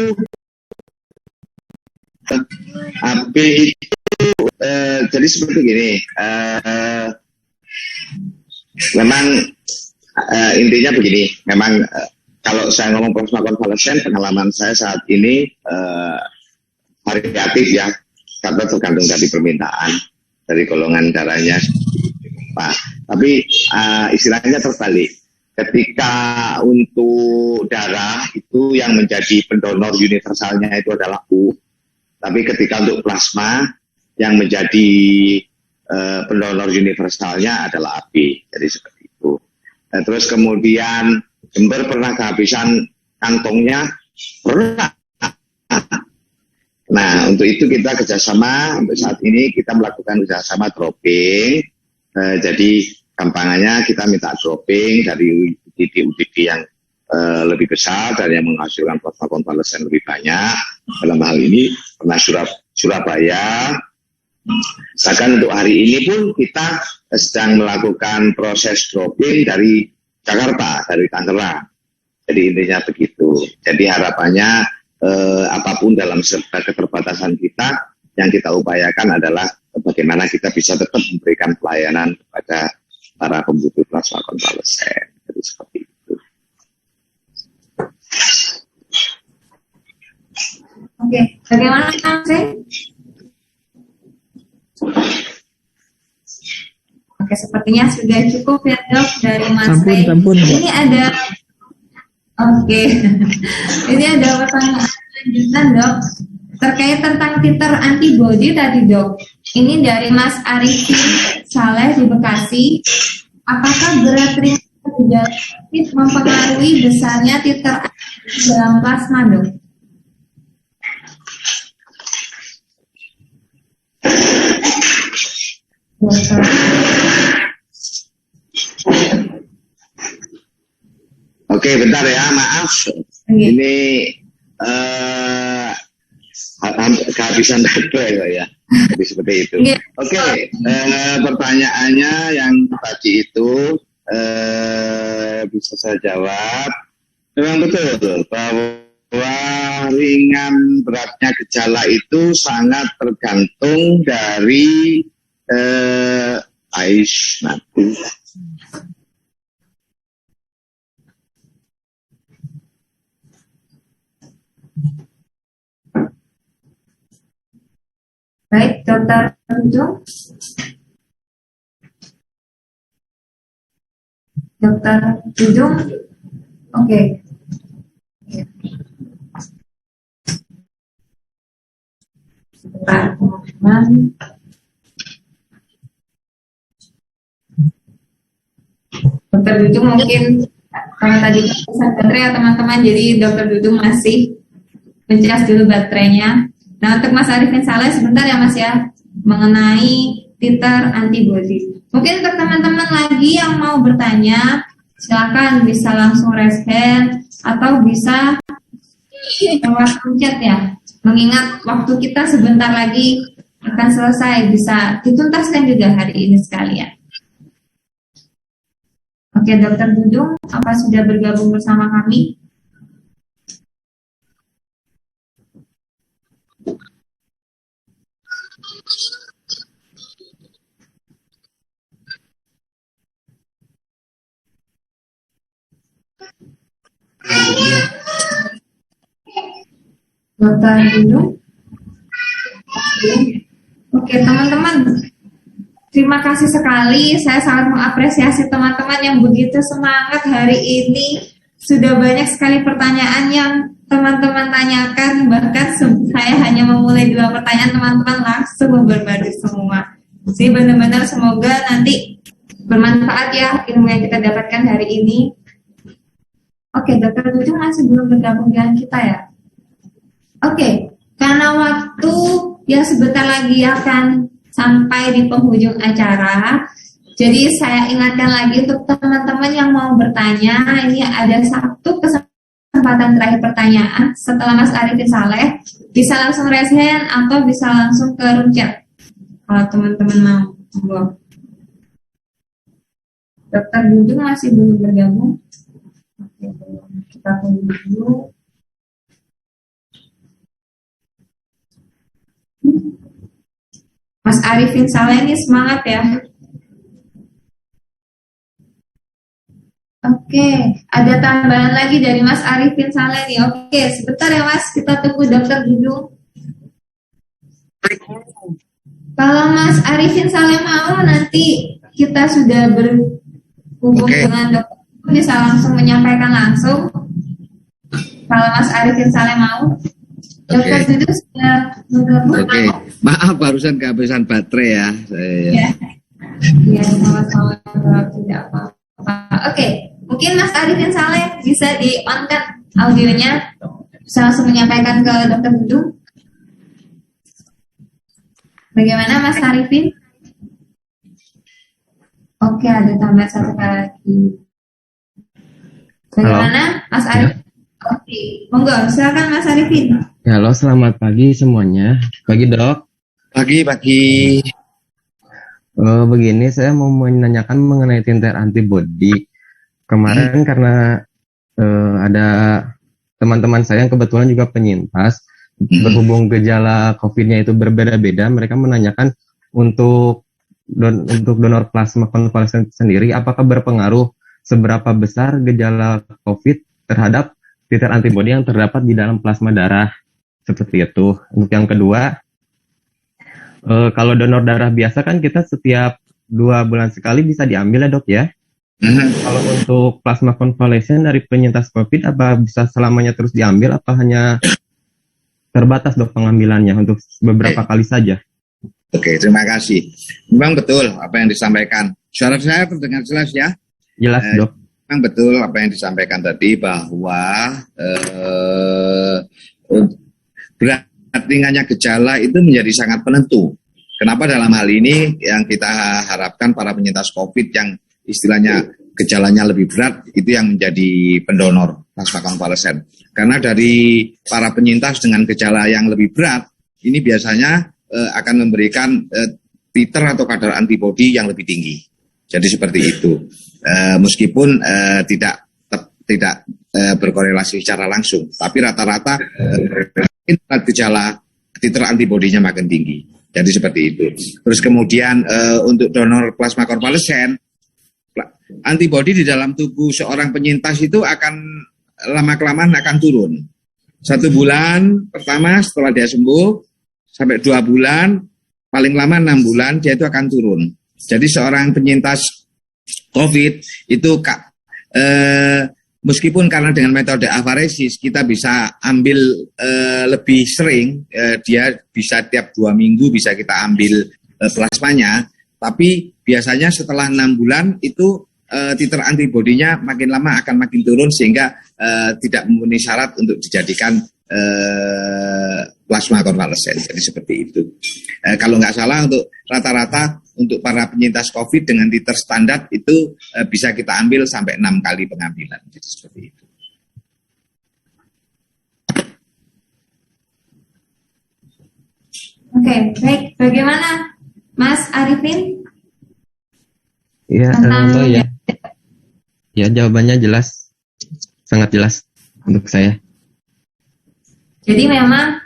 jadi seperti gini. Memang intinya begini. Memang kalau saya ngomong plasma konvalesen, pengalaman saya saat ini variatif ya, karena tergantung dari permintaan dari golongan darahnya. Pak, tapi istilahnya terbalik. Ketika untuk darah itu yang menjadi pendonor universalnya itu adalah U, tapi ketika untuk plasma yang menjadi pendonor universalnya adalah AB. Jadi seperti itu. Nah, terus kemudian Jember pernah kehabisan kantongnya, pernah. Nah, untuk itu kita kerjasama, untuk saat ini kita melakukan kerjasama dropping. Jadi gampangannya kita minta dropping dari UDD yang lebih besar dan yang menghasilkan plasma konvalesen lebih banyak. Dalam hal ini pernah Surabaya. Bahkan untuk hari ini pun kita sedang melakukan proses dropping dari Jakarta, dari Tangerang. Jadi intinya begitu. Jadi harapannya apapun dalam serba keterbatasan kita, yang kita upayakan adalah bagaimana kita bisa tetap memberikan pelayanan kepada para pembutuh plasma konvalesen. Jadi seperti itu. Oke, bagaimana Kang Seng? Oke, sepertinya sudah cukup ya Dok dari Mas Rey. Ini ada, oke, ini ada pertanyaan lanjutan Dok terkait tentang titer antibody tadi Dok. Ini dari Mas Arifin Saleh di Bekasi. Apakah berat ringan negatif mempengaruhi besarnya titer dalam plasma Dok? Oke, bentar ya, maaf. Ini kehabisan data ya. Jadi seperti itu. Oke, pertanyaannya yang tadi itu bisa saya jawab. Memang betul bahwa ringan beratnya gejala itu sangat tergantung dari Aish nanti. Baik, Dokter Dudung. Dokter Dudung. Oke. Sebentar, teman-teman. Dokter Dudung mungkin kalau tadi bisa baterai ya teman-teman, jadi Dokter Dudung masih mencas dulu baterainya. Nah, untuk Mas Arifin Saleh sebentar ya Mas ya, mengenai titer antibody. Mungkin untuk teman-teman lagi yang mau bertanya, silakan bisa langsung raise hand atau bisa lewat chat ya. Mengingat waktu kita sebentar lagi akan selesai, bisa dituntaskan juga hari ini sekalian. Oke, Dokter Dudung, apa sudah bergabung bersama kami? Dokter Dudung. Oke, teman-teman. Terima kasih sekali. Saya sangat mengapresiasi teman-teman yang begitu semangat hari ini. Sudah banyak sekali pertanyaan yang teman-teman tanyakan. Bahkan saya hanya memulai 2 pertanyaan, teman-teman langsung membombardir semua. Jadi benar-benar semoga nanti bermanfaat ya ilmu yang kita dapatkan hari ini. Oke, Dokter Dudung masih belum bergabung dengan kita ya. Oke, karena waktu yang sebentar lagi akan sampai di penghujung acara, jadi saya ingatkan lagi untuk teman-teman yang mau bertanya, ini ada 1 kesempatan terakhir pertanyaan. Setelah Mas Arifin Saleh, bisa langsung raise hand atau bisa langsung ke room chat kalau teman-teman mau. Dokter Dudung masih belum bergabung. Oke, kita tunggu dulu. Mas Arifin Saleh ini semangat ya. Oke, ada tambahan lagi dari Mas Arifin Saleh nih. Oke, sebentar ya Mas, kita tunggu Dokter Dudung. Kalau Mas Arifin Saleh mau, nanti kita sudah berhubung dengan dokter, bisa langsung menyampaikan langsung. Kalau Mas Arifin Saleh mau, Dokter Dudung sudah bergabung. Maaf barusan kehabisan baterai ya. Ya, sama-sama, tidak apa-apa. Oke, mungkin Mas Arifin Saleh bisa di-on-kan audionya, bisa langsung menyampaikan ke Dokter Dudung. Bagaimana Mas Arifin? Oke, ada tambah 1 kali lagi. Bagaimana Mas Arifin? Oke, monggo, silakan Mas Arifin. Halo, selamat pagi semuanya. Pagi dok. Pagi. Begini, saya mau menanyakan mengenai titer antibody. Kemarin karena ada teman-teman saya yang kebetulan juga penyintas, berhubung gejala COVID-nya itu berbeda-beda, mereka menanyakan untuk donor plasma konvalesen sendiri, apakah berpengaruh seberapa besar gejala COVID terhadap titer antibody yang terdapat di dalam plasma darah, seperti itu. Untuk yang kedua, kalau donor darah biasa kan kita setiap 2 bulan sekali bisa diambil ya dok ya. Kalau untuk plasma konvalesen dari penyintas COVID, apa bisa selamanya terus diambil, apa hanya terbatas dok pengambilannya untuk beberapa kali saja? Oke, terima kasih. Memang betul apa yang disampaikan. Suara saya terdengar jelas ya? Jelas dok. Memang betul apa yang disampaikan tadi bahwa berat ringannya gejala itu menjadi sangat penentu. Kenapa dalam hal ini yang kita harapkan para penyintas COVID yang istilahnya gejalanya lebih berat itu yang menjadi pendonor plasma konvalesen. Karena dari para penyintas dengan gejala yang lebih berat ini biasanya akan memberikan titer atau kadar antibodi yang lebih tinggi. Jadi seperti itu. Meskipun tidak berkorelasi secara langsung, tapi rata-rata gejala titer antibodinya makin tinggi. Jadi seperti itu. Terus kemudian untuk donor plasma konvalesen, antibodi di dalam tubuh seorang penyintas itu akan lama-kelamaan akan turun. 1 bulan pertama setelah dia sembuh, sampai 2 bulan, paling lama 6 bulan, dia itu akan turun. Jadi seorang penyintas COVID itu meskipun karena dengan metode afaresis kita bisa ambil lebih sering, dia bisa tiap 2 minggu bisa kita ambil plasmanya, tapi biasanya setelah 6 bulan itu titer antibodinya makin lama akan makin turun sehingga tidak memenuhi syarat untuk dijadikan plasma konvalesen. Jadi seperti itu. Kalau nggak salah untuk rata-rata untuk para penyintas COVID dengan titer standar itu bisa kita ambil sampai 6 kali pengambilan. Jadi seperti itu. Oke, baik. Bagaimana Mas Arifin? Ya, ya jawabannya jelas, sangat jelas untuk saya. Jadi memang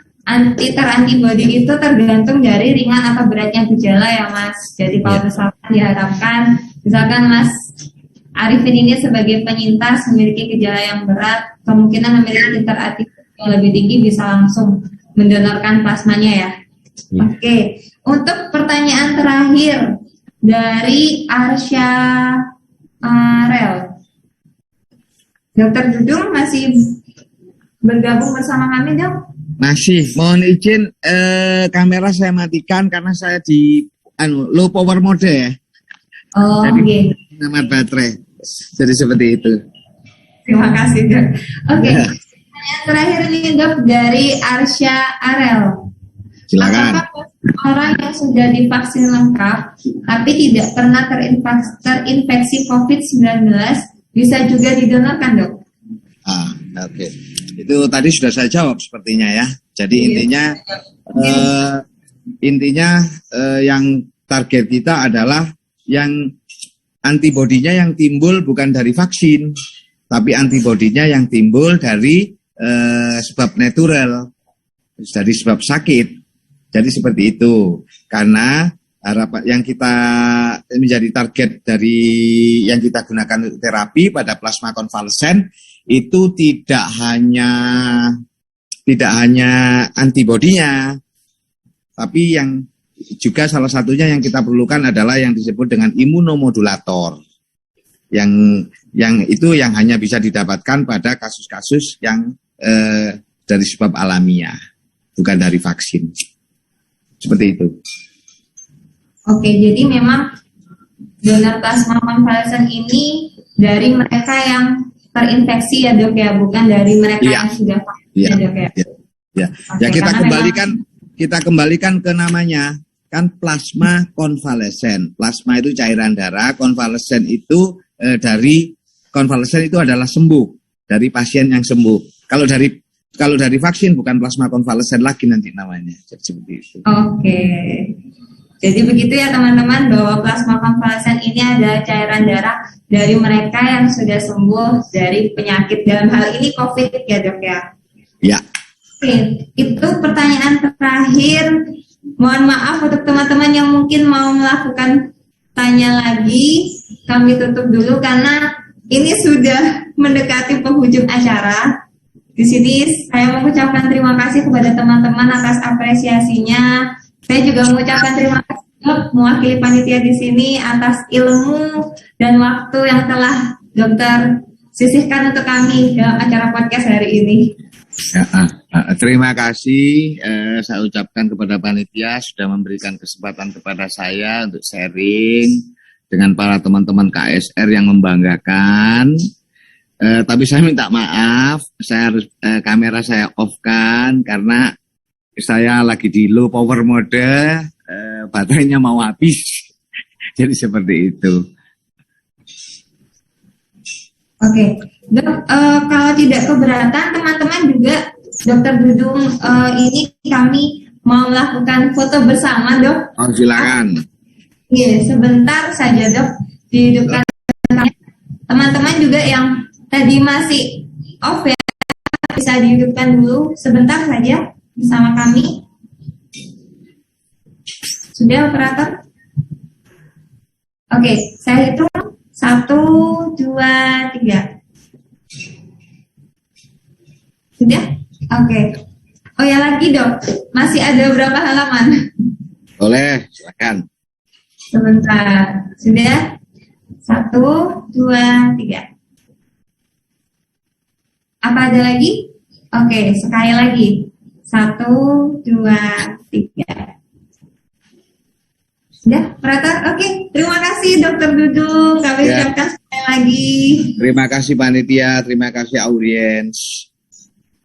titer antibody itu tergantung dari ringan atau beratnya gejala ya Mas. Jadi kalau misalkan diharapkan, misalkan Mas Arifin ini sebagai penyintas memiliki gejala yang berat, kemungkinan memiliki titer antibody yang lebih tinggi bisa langsung mendonorkan plasmanya ya. Oke, untuk pertanyaan terakhir dari Arsya Rel. Dr. Dudung masih bergabung bersama kami, Dok? Masih. Mohon izin kamera saya matikan karena saya di low power mode ya. Oh, jadi nama baterai. Jadi seperti itu. Terima kasih, Dok. Oke. Pertanyaan terakhir ini, Dok, dari Arsya Arel. Silakan. Apakah orang yang sudah divaksin lengkap tapi tidak pernah terinfeksi COVID-19 bisa juga didonorkan, Dok? Oke. Itu tadi sudah saya jawab sepertinya ya. Jadi intinya yang target kita adalah yang antibodinya yang timbul bukan dari vaksin, tapi antibodinya yang timbul dari sebab natural, dari sebab sakit. Jadi seperti itu. Karena harapan yang kita menjadi target dari yang kita gunakan terapi pada plasma konvalesen itu tidak hanya antibodinya, tapi yang juga salah satunya yang kita perlukan adalah yang disebut dengan imunomodulator. Yang itu yang hanya bisa didapatkan pada kasus-kasus yang dari sebab alamiah, bukan dari vaksin. Seperti itu. Oke, jadi memang donor plasma konvalesen ini dari mereka yang terinfeksi ya, Dok ya, bukan dari mereka yang sudah vaksin ya, Dok ya. Ya, Oke, kita kembalikan ke namanya kan plasma konvalesen. Plasma itu cairan darah, konvalesen itu konvalesen itu adalah sembuh dari pasien yang sembuh. Kalau dari vaksin bukan plasma konvalesen lagi nanti namanya. Seperti itu. Oke. Jadi begitu ya teman-teman, bahwa plasma konvalesen ini adalah cairan darah dari mereka yang sudah sembuh dari penyakit, dalam hal ini COVID ya, Dok ya. Ya. Oke, itu pertanyaan terakhir. Mohon maaf untuk teman-teman yang mungkin mau melakukan tanya lagi, kami tutup dulu karena ini sudah mendekati penghujung acara. Di sini saya mengucapkan terima kasih kepada teman-teman atas apresiasinya. Saya juga mengucapkan terima kasih mewakili panitia di sini atas ilmu dan waktu yang telah Dokter sisihkan untuk kami dalam acara podcast hari ini. Terima kasih saya ucapkan kepada panitia sudah memberikan kesempatan kepada saya untuk sharing dengan para teman-teman KSR yang membanggakan. Tapi saya minta maaf, saya harus kamera saya off-kan karena saya lagi di low power mode, baterainya mau habis. Jadi seperti itu. Oke, Dok, kalau tidak keberatan teman-teman juga Dokter Dudung ini kami mau melakukan foto bersama, Dok. Oh, silakan. Iya, sebentar saja, Dok. Dihidupkan teman-teman juga yang tadi masih off ya, bisa dihidupkan dulu sebentar saja bersama kami. Sudah, operator? Oke, saya hitung 1, 2, 3. Sudah? Oke. Oh ya lagi, Dok. Masih ada berapa halaman? Boleh, silakan. Sebentar. Sudah? 1, 2, 3. Apa ada lagi? Oke, sekali lagi. 1, 2, 3. Sudah, operator? Oke, terima kasih Dokter Dudung. Kami ucapkan sekali lagi. Terima kasih panitia, terima kasih audiens.